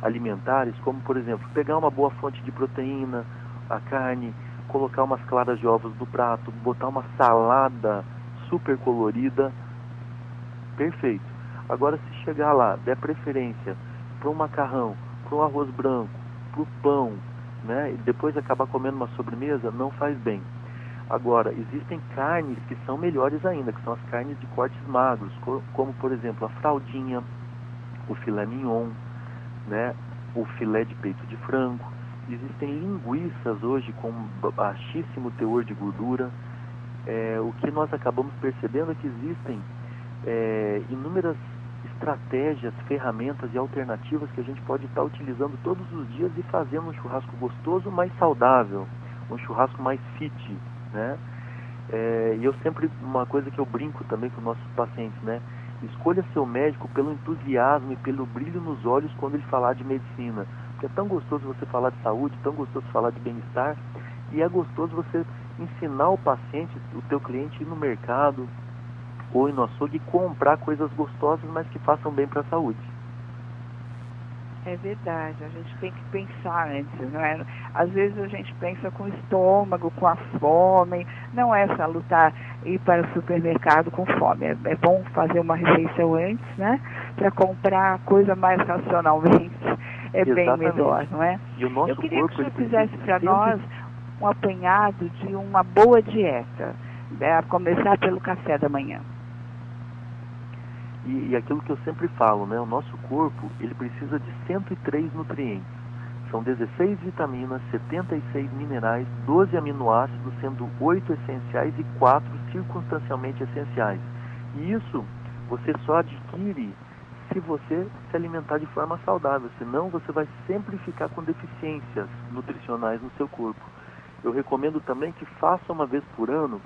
alimentares, como por exemplo, pegar uma boa fonte de proteína, a carne, colocar umas claras de ovos no prato, botar uma salada super colorida, perfeito. Agora, se chegar lá, der preferência para um macarrão, para um arroz branco, para o pão, né, e depois acabar comendo uma sobremesa, não faz bem. Agora, existem carnes que são melhores ainda, que são as carnes de cortes magros, como por exemplo a fraldinha, o filé mignon, né, o filé de peito de frango. Existem linguiças hoje com baixíssimo teor de gordura. O que nós acabamos percebendo é que existem inúmeras estratégias, ferramentas e alternativas que a gente pode estar utilizando todos os dias e fazendo um churrasco gostoso, mais saudável, um churrasco mais fit, né? E eu sempre, uma coisa que eu brinco também com nossos pacientes, né? Escolha seu médico pelo entusiasmo e pelo brilho nos olhos quando ele falar de medicina, porque é tão gostoso você falar de saúde, tão gostoso falar de bem-estar, e é gostoso você ensinar o paciente, o teu cliente, ir no mercado ou ir no açougue e comprar coisas gostosas, mas que façam bem para a saúde. É verdade, a gente tem que pensar antes, não é? Às vezes a gente pensa com o estômago, com a fome, não é só lutar ir para o supermercado com fome, é bom fazer uma refeição antes, né? Para comprar coisa mais racionalmente, bem melhor, não é? E o nosso Eu queria corpo, que o senhor fizesse para nós um apanhado de uma boa dieta, a começar pelo café da manhã. E aquilo que eu sempre falo, né? O nosso corpo, ele precisa de 103 nutrientes. São 16 vitaminas, 76 minerais, 12 aminoácidos, sendo 8 essenciais e 4 circunstancialmente essenciais. E isso você só adquire se você se alimentar de forma saudável, senão você vai sempre ficar com deficiências nutricionais no seu corpo. Eu recomendo também que faça uma vez por ano,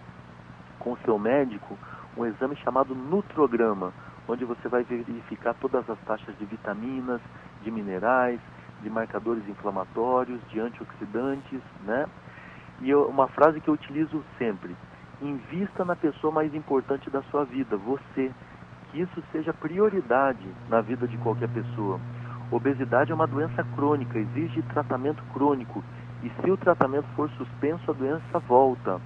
com o seu médico, um exame chamado nutrograma, onde você vai verificar todas as taxas de vitaminas, de minerais, de marcadores inflamatórios, de antioxidantes, né? E uma frase que eu utilizo sempre: invista na pessoa mais importante da sua vida, você. Que isso seja prioridade na vida de qualquer pessoa. Obesidade é uma doença crônica, exige tratamento crônico, e se o tratamento for suspenso, a doença volta.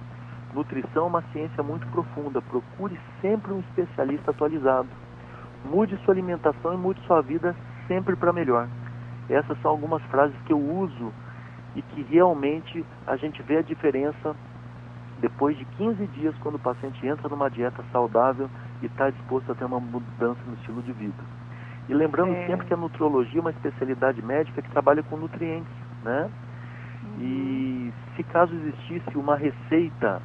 Nutrição é uma ciência muito profunda, procure sempre um especialista atualizado. Mude sua alimentação e mude sua vida sempre para melhor. Essas são algumas frases que eu uso e que realmente a gente vê a diferença depois de 15 dias, quando o paciente entra numa dieta saudável e está disposto a ter uma mudança no estilo de vida. E lembrando sempre que a nutrologia é uma especialidade médica que trabalha com nutrientes. né? E se caso existisse uma receita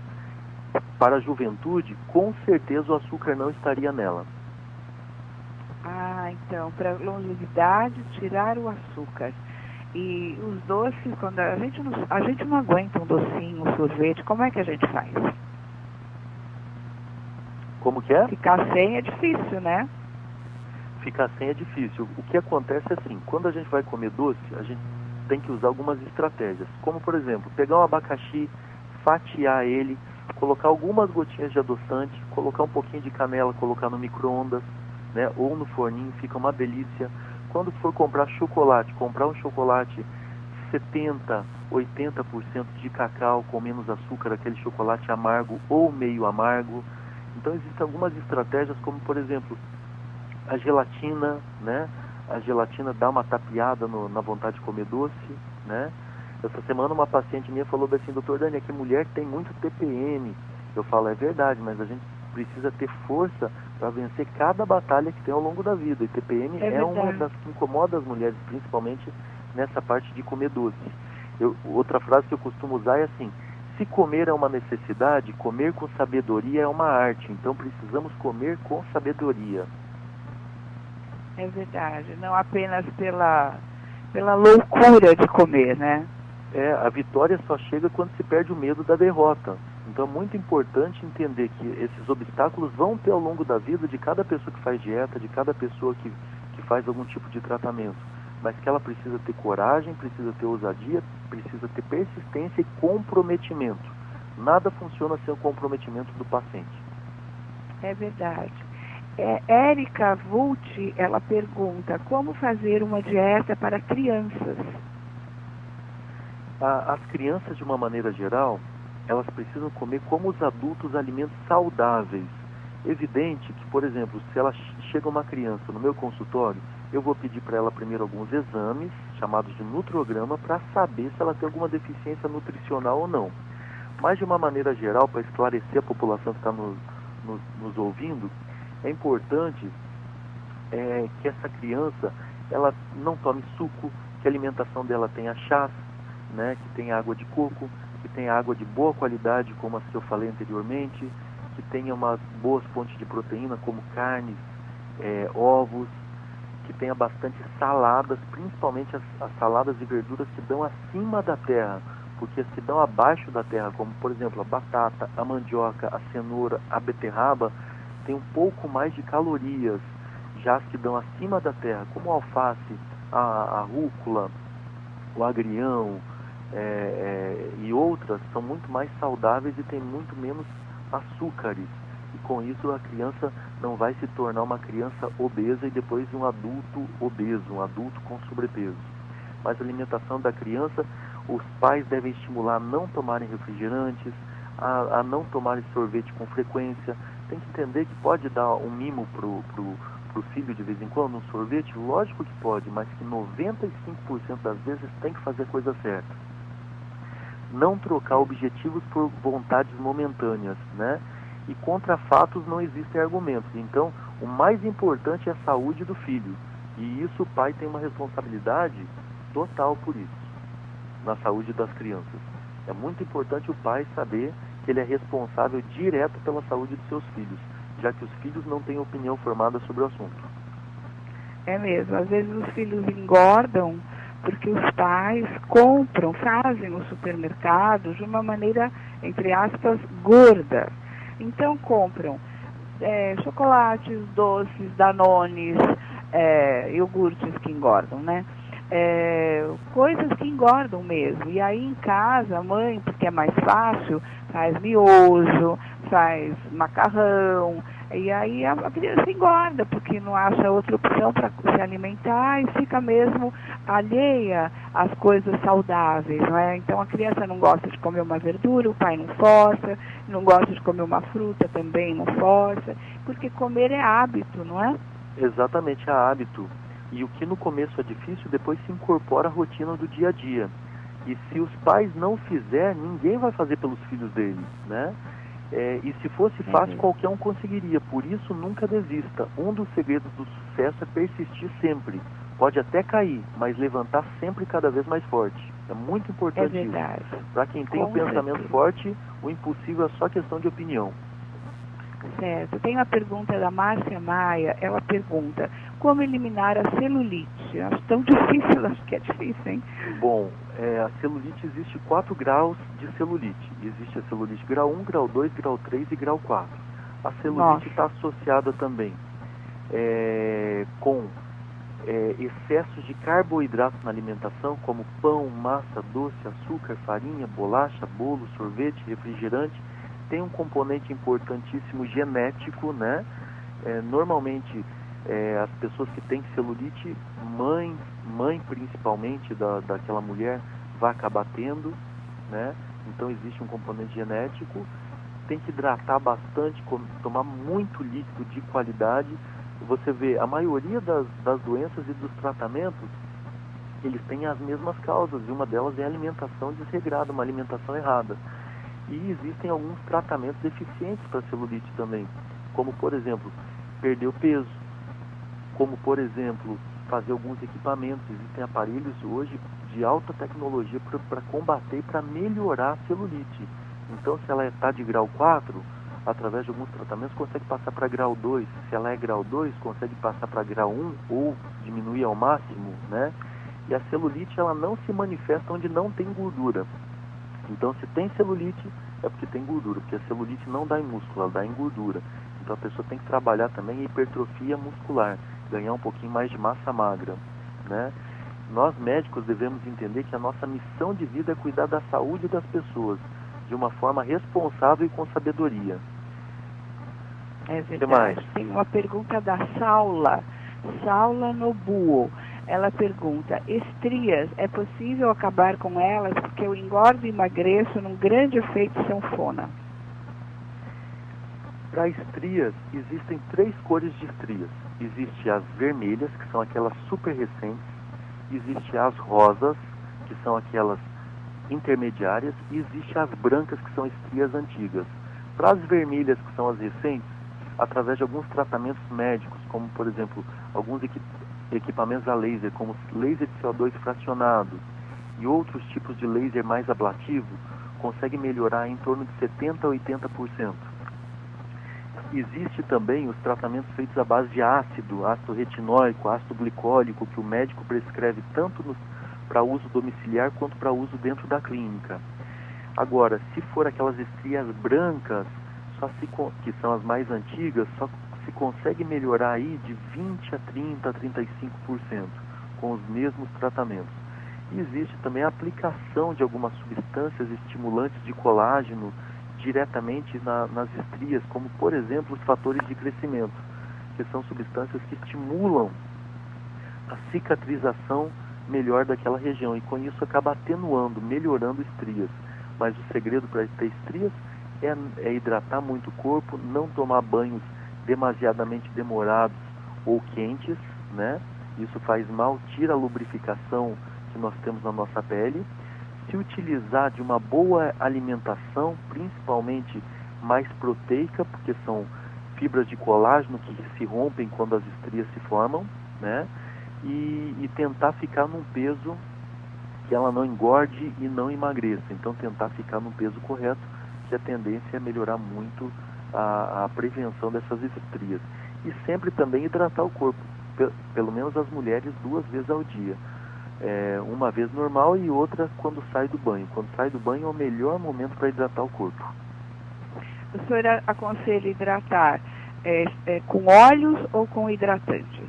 para a juventude, com certeza o açúcar não estaria nela. Ah, então, para longevidade, tirar o açúcar. E os doces, quando a gente não aguenta um docinho, um sorvete, como é que a gente faz? Como que é? Ficar sem é difícil, né? Ficar sem é difícil. O que acontece é assim, quando a gente vai comer doce, a gente tem que usar algumas estratégias. Como, por exemplo, pegar um abacaxi, fatiar ele, colocar algumas gotinhas de adoçante, colocar um pouquinho de canela, colocar no micro-ondas, né, ou no forninho, fica uma delícia. Quando for comprar chocolate, comprar um chocolate 70%, 80% de cacau com menos açúcar, aquele chocolate amargo ou meio amargo. Então existem algumas estratégias, como por exemplo, a gelatina, né? A gelatina dá uma tapeada na vontade de comer doce, né? Essa semana uma paciente minha falou assim, doutor Dani, aqui mulher tem muito TPM. Eu falo, é verdade, mas a gente precisa ter força para vencer cada batalha que tem ao longo da vida. E TPM é uma das que incomoda as mulheres, principalmente nessa parte de comer doce. Outra frase que eu costumo usar é assim, se comer é uma necessidade, comer com sabedoria é uma arte. Então precisamos comer com sabedoria. É verdade, não apenas pela loucura de comer, né? A vitória só chega quando se perde o medo da derrota. Então é muito importante entender que esses obstáculos vão ter ao longo da vida de cada pessoa que faz dieta, de cada pessoa que faz algum tipo de tratamento. Mas que ela precisa ter coragem, precisa ter ousadia, precisa ter persistência e comprometimento. Nada funciona sem o comprometimento do paciente. É verdade. Érica Vult, ela pergunta, como fazer uma dieta para crianças? As crianças, de uma maneira geral, elas precisam comer como os adultos alimentos saudáveis. Evidente que, por exemplo, se ela chega uma criança no meu consultório, eu vou pedir para ela primeiro alguns exames, chamados de nutrograma, para saber se ela tem alguma deficiência nutricional ou não. Mas, de uma maneira geral, para esclarecer a população que está nos ouvindo, é importante que essa criança ela não tome suco, que a alimentação dela tenha chás, né, que tenha água de coco, que tenha água de boa qualidade, como as que eu falei anteriormente, que tenha umas boas fontes de proteína, como carnes, ovos, que tenha bastante saladas, principalmente as saladas e verduras que dão acima da terra, porque as que dão abaixo da terra, como por exemplo a batata, a mandioca, a cenoura, a beterraba, tem um pouco mais de calorias. Já as que dão acima da terra, como a alface, a rúcula, o agrião e outras, são muito mais saudáveis e tem muito menos açúcares. E com isso a criança não vai se tornar uma criança obesa e depois um adulto obeso, um adulto com sobrepeso. Mas a alimentação da criança, os pais devem estimular a não tomarem refrigerantes, a não tomarem sorvete com frequência. Tem que entender que pode dar um mimo pro filho de vez em quando, um sorvete, lógico que pode, mas que 95% das vezes tem que fazer a coisa certa. Não trocar objetivos por vontades momentâneas, né? E contra fatos não existem argumentos. Então, o mais importante é a saúde do filho. E isso o pai tem uma responsabilidade total por isso, na saúde das crianças. É muito importante o pai saber que ele é responsável direto pela saúde dos seus filhos, já que os filhos não têm opinião formada sobre o assunto. É mesmo, às vezes os filhos engordam porque os pais fazem no supermercado de uma maneira, entre aspas, gorda. Então compram chocolates, doces, danones, iogurtes que engordam, né? Coisas que engordam mesmo. E aí em casa, a mãe, porque é mais fácil, faz miojo, faz macarrão, e aí a criança engorda, porque não acha outra opção para se alimentar e fica mesmo alheia às coisas saudáveis, não é? Então a criança não gosta de comer uma verdura, o pai não força, não gosta de comer uma fruta, também não força, porque comer é hábito, não é? Exatamente, é hábito. E o que no começo é difícil, depois se incorpora à rotina do dia a dia. E se os pais não fizerem, ninguém vai fazer pelos filhos deles, né? E se fosse fácil, qualquer um conseguiria. Por isso, nunca desista. Um dos segredos do sucesso é persistir sempre. Pode até cair, mas levantar sempre cada vez mais forte. É muito importante isso. verdade. Para quem tem um pensamento forte, o impossível é só questão de opinião. Certo. Tem uma pergunta da Márcia Maia. Ela pergunta: como eliminar a celulite? Acho tão difícil, acho que é difícil, hein? Bom, a celulite existe 4 graus de celulite. Existe a celulite grau 1, grau 2, grau 3 e grau 4. A celulite está associada também com excessos de carboidratos na alimentação, como pão, massa, doce, açúcar, farinha, bolacha, bolo, sorvete, refrigerante. Tem um componente importantíssimo genético, né? Normalmente, as pessoas que têm celulite, mãe principalmente daquela mulher, vai acabar tendo, né? Então existe um componente genético. Tem que hidratar bastante, tomar muito líquido de qualidade. Você vê, a maioria das doenças e dos tratamentos, eles têm as mesmas causas, e uma delas é a alimentação desregrada, uma alimentação errada. E existem alguns tratamentos eficientes para celulite também, como, por exemplo, perder o peso, como, por exemplo, fazer alguns equipamentos. Existem aparelhos hoje de alta tecnologia para combater e para melhorar a celulite. Então, se ela está de grau 4, através de alguns tratamentos, consegue passar para grau 2. Se ela é grau 2, consegue passar para grau 1 ou diminuir ao máximo, né? E a celulite, ela não se manifesta onde não tem gordura. Então, se tem celulite, é porque tem gordura, porque a celulite não dá em músculo, ela dá em gordura. Então, a pessoa tem que trabalhar também a hipertrofia muscular, ganhar um pouquinho mais de massa magra, né? Nós, médicos, devemos entender que a nossa missão de vida é cuidar da saúde das pessoas, de uma forma responsável e com sabedoria. É verdade. Tem uma pergunta da Saula Nobuo. Ela pergunta: estrias, é possível acabar com elas? Porque eu engordo e emagreço num grande efeito sanfona. Para estrias, existem 3 cores de estrias. Existem as vermelhas, que são aquelas super recentes. Existem as rosas, que são aquelas intermediárias. E existem as brancas, que são estrias antigas. Para as vermelhas, que são as recentes, através de alguns tratamentos médicos, como, por exemplo, alguns equipamentos a laser, como laser de CO2 fracionado e outros tipos de laser mais ablativo, consegue melhorar em torno de 70% a 80%. Existe também os tratamentos feitos à base de ácido retinóico, ácido glicólico, que o médico prescreve tanto para uso domiciliar quanto para uso dentro da clínica. Agora, se for aquelas estrias brancas, que são as mais antigas, só se consegue melhorar aí de 20% a 30% a 35% com os mesmos tratamentos. E existe também a aplicação de algumas substâncias estimulantes de colágeno diretamente nas estrias, como, por exemplo, os fatores de crescimento, que são substâncias que estimulam a cicatrização melhor daquela região, e com isso acaba atenuando, melhorando estrias. Mas o segredo para ter estrias é hidratar muito o corpo, não tomar banhos demasiadamente demorados ou quentes, né? Isso faz mal, tira a lubrificação que nós temos na nossa pele. Se utilizar de uma boa alimentação, principalmente mais proteica, porque são fibras de colágeno que se rompem quando as estrias se formam, né? E tentar ficar num peso que ela não engorde e não emagreça. Então, tentar ficar num peso correto, que a tendência é melhorar muito a prevenção dessas estrias. E sempre também hidratar o corpo, pelo menos as mulheres 2 vezes ao dia. Uma vez normal e outra quando sai do banho. Quando sai do banho é o melhor momento para hidratar o corpo. O senhor aconselha hidratar com óleos ou com hidratantes?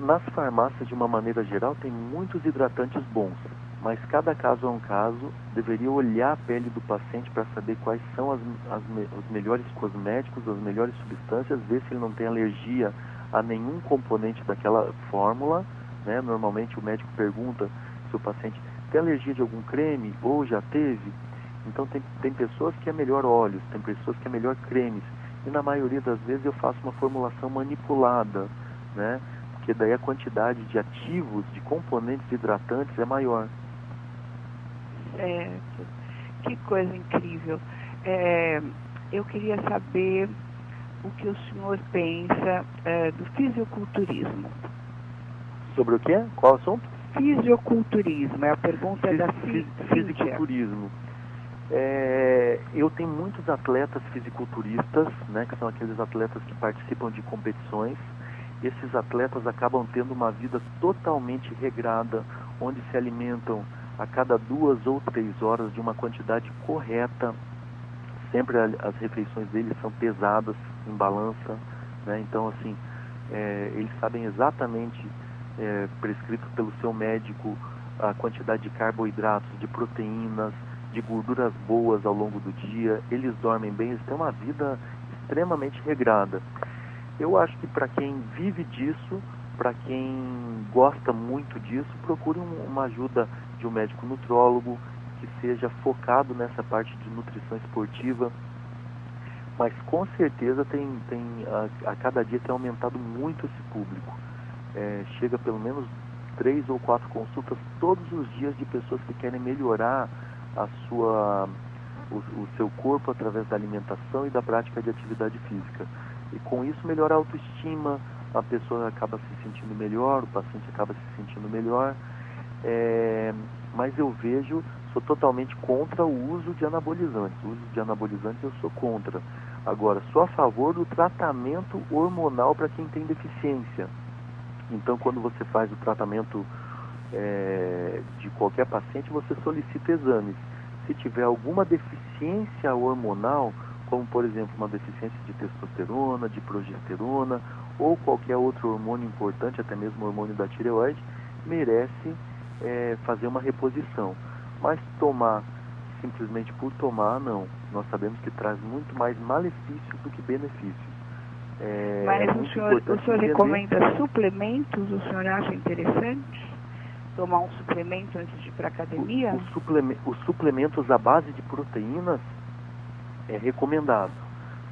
Nas farmácias, de uma maneira geral, tem muitos hidratantes bons, mas cada caso é um caso. Deveria olhar a pele do paciente para saber quais são os melhores cosméticos, as melhores substâncias, ver se ele não tem alergia a nenhum componente daquela fórmula, né? Normalmente o médico pergunta se o paciente tem alergia de algum creme ou já teve. Então tem pessoas que é melhor óleos, tem pessoas que é melhor cremes, e na maioria das vezes eu faço uma formulação manipulada, né? Porque daí a quantidade de ativos, de componentes hidratantes é maior. Certo. Que coisa incrível. Eu queria saber o que o senhor pensa do fisiculturismo. Sobre o quê? Qual assunto? Fisiculturismo, é a pergunta da Cíntia. Fisiculturismo. Eu tenho muitos atletas fisiculturistas, né, que são aqueles atletas que participam de competições. Esses atletas acabam tendo uma vida totalmente regrada, onde se alimentam a cada 2 ou 3 horas de uma quantidade correta. Sempre as refeições deles são pesadas em balança, né? Então, assim, eles sabem exatamente, prescrito pelo seu médico, a quantidade de carboidratos, de proteínas, de gorduras boas ao longo do dia. Eles dormem bem, eles têm uma vida extremamente regrada. Eu acho que para quem vive disso, para quem gosta muito disso, procure uma ajuda de um médico nutrólogo que seja focado nessa parte de nutrição esportiva. Mas com certeza a cada dia tem aumentado muito esse público. Chega pelo menos 3 ou 4 consultas todos os dias de pessoas que querem melhorar o seu corpo através da alimentação e da prática de atividade física. E com isso melhora a autoestima, a pessoa acaba se sentindo melhor, o paciente acaba se sentindo melhor. Mas eu sou totalmente contra o uso de anabolizantes. O uso de anabolizantes eu sou contra. Agora, sou a favor do tratamento hormonal para quem tem deficiência. Então, quando você faz o tratamento de qualquer paciente, você solicita exames. Se tiver alguma deficiência hormonal, como por exemplo uma deficiência de testosterona, de progesterona ou qualquer outro hormônio importante, até mesmo o hormônio da tireoide, merece fazer uma reposição. Mas tomar simplesmente por tomar, não. Nós sabemos que traz muito mais malefícios do que benefícios. Mas o senhor recomenda suplementos? O senhor acha interessante tomar um suplemento antes de ir para a academia? Os suplementos à base de proteínas é recomendado,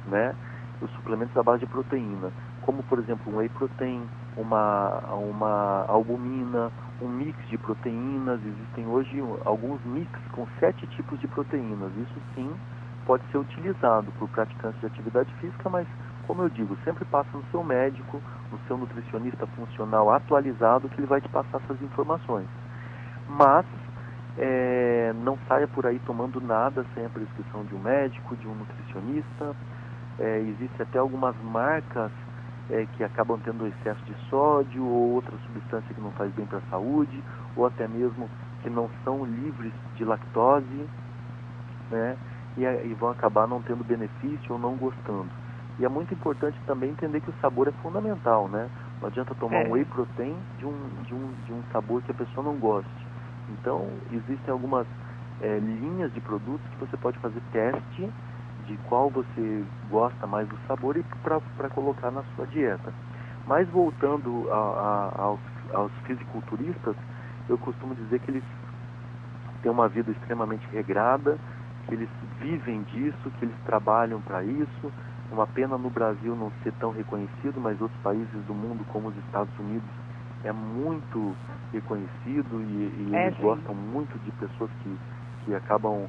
né? Os suplementos à base de proteína, como por exemplo um whey protein, uma albumina, um mix de proteínas. Existem hoje alguns mix com 7 tipos de proteínas. Isso sim pode ser utilizado por praticantes de atividade física, mas como eu digo, sempre passa no seu médico, no seu nutricionista funcional atualizado, que ele vai te passar essas informações. Mas não saia por aí tomando nada sem a prescrição de um médico, de um nutricionista. Existem até algumas marcas que acabam tendo excesso de sódio ou outra substância que não faz bem para a saúde, ou até mesmo que não são livres de lactose, né? E vão acabar não tendo benefício ou não gostando. E é muito importante também entender que o sabor é fundamental, né? Não adianta tomar um whey protein de um sabor que a pessoa não goste. Então, existem algumas linhas de produtos que você pode fazer teste de qual você gosta mais do sabor e para colocar na sua dieta. Mas voltando aos fisiculturistas, eu costumo dizer que eles têm uma vida extremamente regrada, que eles vivem disso, que eles trabalham para isso. Uma pena no Brasil não ser tão reconhecido, mas outros países do mundo, como os Estados Unidos, é muito reconhecido e eles gostam muito de pessoas que acabam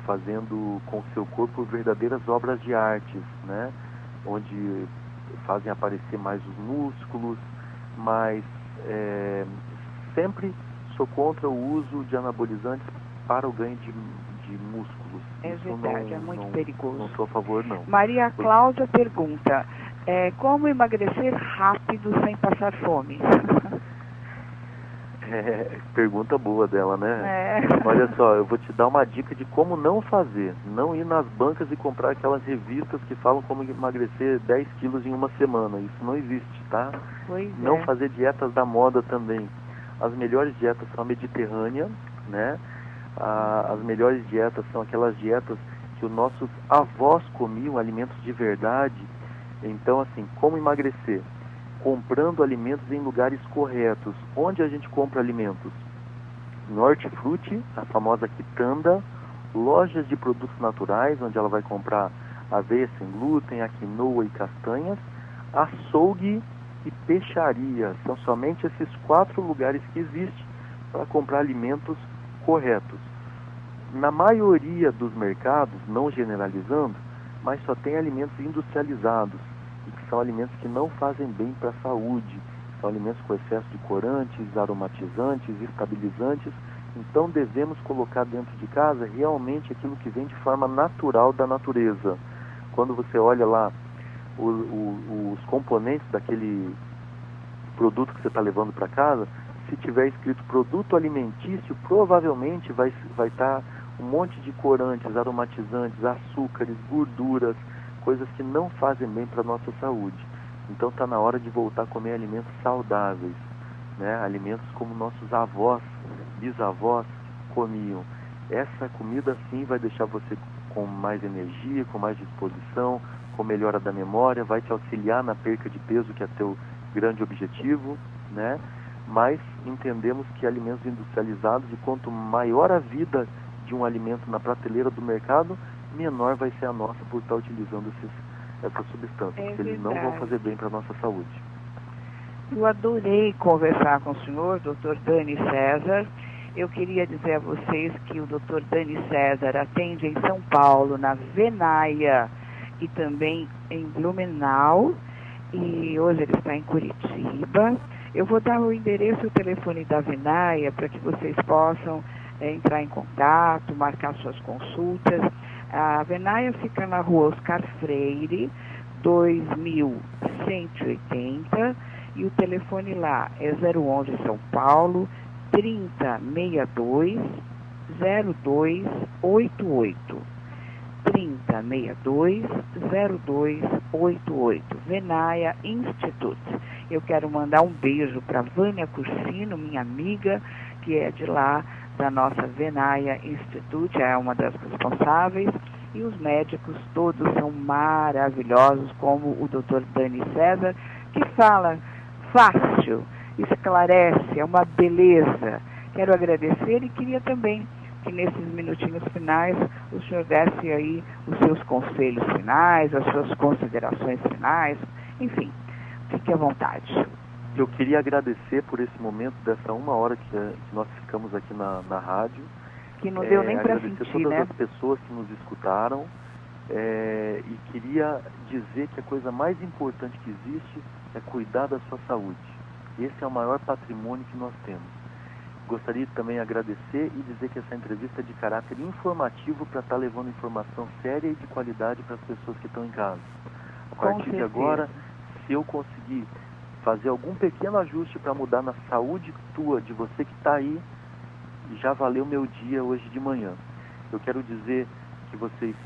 fazendo com o seu corpo verdadeiras obras de artes, né? Onde fazem aparecer mais os músculos, mas sempre sou contra o uso de anabolizantes para o ganho de músculos. É verdade, é muito perigoso. Não sou a favor, não. Maria Cláudia pergunta, como emagrecer rápido sem passar fome? Pergunta boa dela, né? Olha só, eu vou te dar uma dica de como não fazer. Não ir nas bancas e comprar aquelas revistas que falam como emagrecer 10 quilos em uma semana. Isso não existe, tá? Não fazer dietas da moda também. As melhores dietas são a mediterrânea, né? As melhores dietas são aquelas dietas que os nossos avós comiam, alimentos de verdade. Então, assim, como emagrecer? Comprando alimentos em lugares corretos. Onde a gente compra alimentos? No Hortifruti, a famosa quitanda, lojas de produtos naturais, onde ela vai comprar aveia sem glúten, a quinoa e castanhas, açougue e peixaria. São somente esses 4 lugares que existem para comprar alimentos corretos. Na maioria dos mercados, não generalizando, mas só tem alimentos industrializados, e que são alimentos que não fazem bem para a saúde, São alimentos com excesso de corantes, aromatizantes, estabilizantes. Então devemos colocar dentro de casa realmente aquilo que vem de forma natural da natureza. Quando você olha lá os componentes daquele produto que você está levando para casa, se tiver escrito produto alimentício, provavelmente vai estar um monte de corantes, aromatizantes, açúcares, gorduras, coisas que não fazem bem para a nossa saúde. Então está na hora de voltar a comer alimentos saudáveis, né? Alimentos como nossos avós, bisavós comiam. Essa comida sim vai deixar você com mais energia, com mais disposição, com melhora da memória, vai te auxiliar na perca de peso, que é teu grande objetivo, né? Mas entendemos que alimentos industrializados, e quanto maior a vida de um alimento na prateleira do mercado, menor vai ser a nossa por estar utilizando essas substâncias, porque eles não vão fazer bem para a nossa saúde. Eu adorei conversar com o senhor, Dr. Dani César. Eu queria dizer a vocês que o Dr. Dani César atende em São Paulo, na Venaia, e também em Blumenau, e hoje ele está em Curitiba. Eu vou dar o endereço e o telefone da Venaia para que vocês possam entrar em contato, marcar suas consultas. A Venaia fica na rua Oscar Freire, 2180, e o telefone lá é 011 São Paulo, 3062 0288. 3062 0288, Venaia Institute. Eu quero mandar um beijo para Vânia Cursino, minha amiga, que é de lá, da nossa Venaia Institute, é uma das responsáveis, e os médicos todos são maravilhosos, como o Dr. Dani César, que fala fácil, esclarece, é uma beleza. Quero agradecer e queria também que nesses minutinhos finais o senhor desse aí os seus conselhos finais, as suas considerações finais, enfim, fique à vontade. Eu queria agradecer por esse momento, dessa 1 hora que nós ficamos aqui na rádio. Que não deu nem para sentir, agradecer todas né? as pessoas que nos escutaram, e queria dizer que a coisa mais importante que existe é cuidar da sua saúde. Esse é o maior patrimônio que nós temos. Gostaria também de agradecer e dizer que essa entrevista é de caráter informativo para estar levando informação séria e de qualidade para as pessoas que estão em casa. A partir de agora, se eu conseguir fazer algum pequeno ajuste para mudar na saúde tua, de você que está aí, já valeu meu dia hoje de manhã. Eu quero dizer que vocês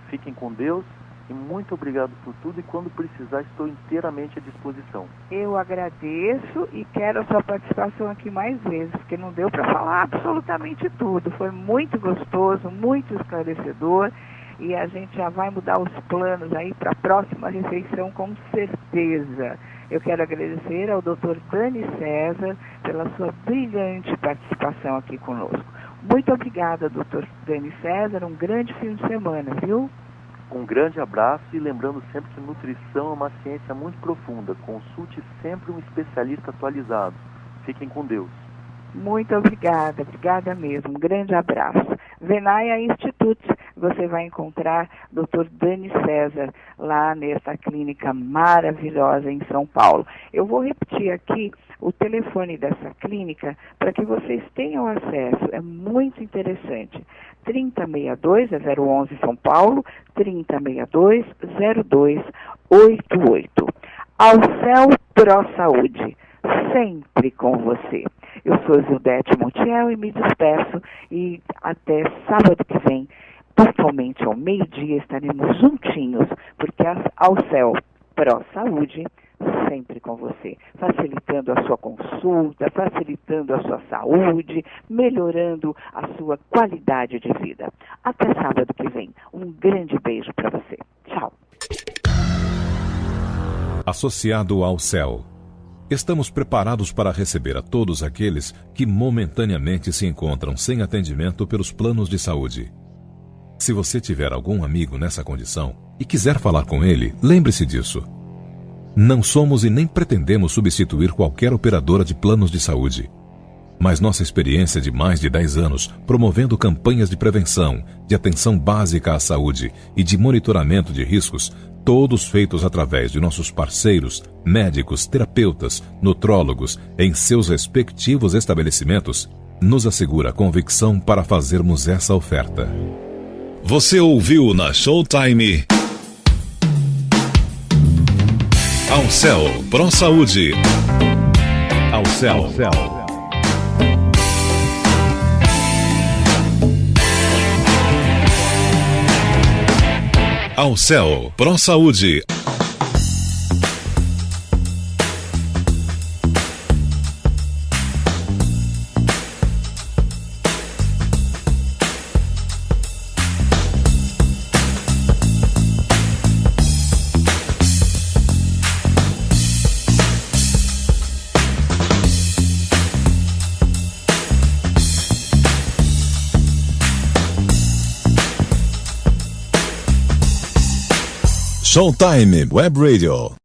fiquem com Deus e muito obrigado por tudo, e quando precisar estou inteiramente à disposição. Eu agradeço e quero a sua participação aqui mais vezes, porque não deu para falar absolutamente tudo. Foi muito gostoso, muito esclarecedor, e a gente já vai mudar os planos aí para a próxima refeição com certeza. Eu quero agradecer ao Dr. Dani César pela sua brilhante participação aqui conosco. Muito obrigada, Dr. Dani César, um grande fim de semana, viu? Um grande abraço, e lembrando sempre que nutrição é uma ciência muito profunda. Consulte sempre um especialista atualizado. Fiquem com Deus. Muito obrigada mesmo. Um grande abraço. Venaia Institute, você vai encontrar Dr. Dani César lá nessa clínica maravilhosa em São Paulo. Eu vou repetir aqui o telefone dessa clínica para que vocês tenham acesso. É muito interessante. 3062 é 011 São Paulo, 3062 0288. Ao Céu Pro Saúde, sempre com você. Eu sou Zildete Montiel e me despeço, e até sábado que vem, pontualmente ao meio-dia, estaremos juntinhos, porque ao Céu Pro Saúde, sempre com você, facilitando a sua consulta, facilitando a sua saúde, melhorando a sua qualidade de vida. Até sábado que vem. Um grande beijo para você. Tchau. Associado ao Céu. Estamos preparados para receber a todos aqueles que momentaneamente se encontram sem atendimento pelos planos de saúde. Se você tiver algum amigo nessa condição e quiser falar com ele, lembre-se disso. Não somos e nem pretendemos substituir qualquer operadora de planos de saúde. mas nossa experiência de mais de 10 anos, promovendo campanhas de prevenção, de atenção básica à saúde e de monitoramento de riscos, todos feitos através de nossos parceiros, médicos, terapeutas, nutrólogos, em seus respectivos estabelecimentos, nos assegura a convicção para fazermos essa oferta. Você ouviu na Showtime Alcel Pro Saúde. Alcel. Alcel Pro Saúde. Showtime Web Radio.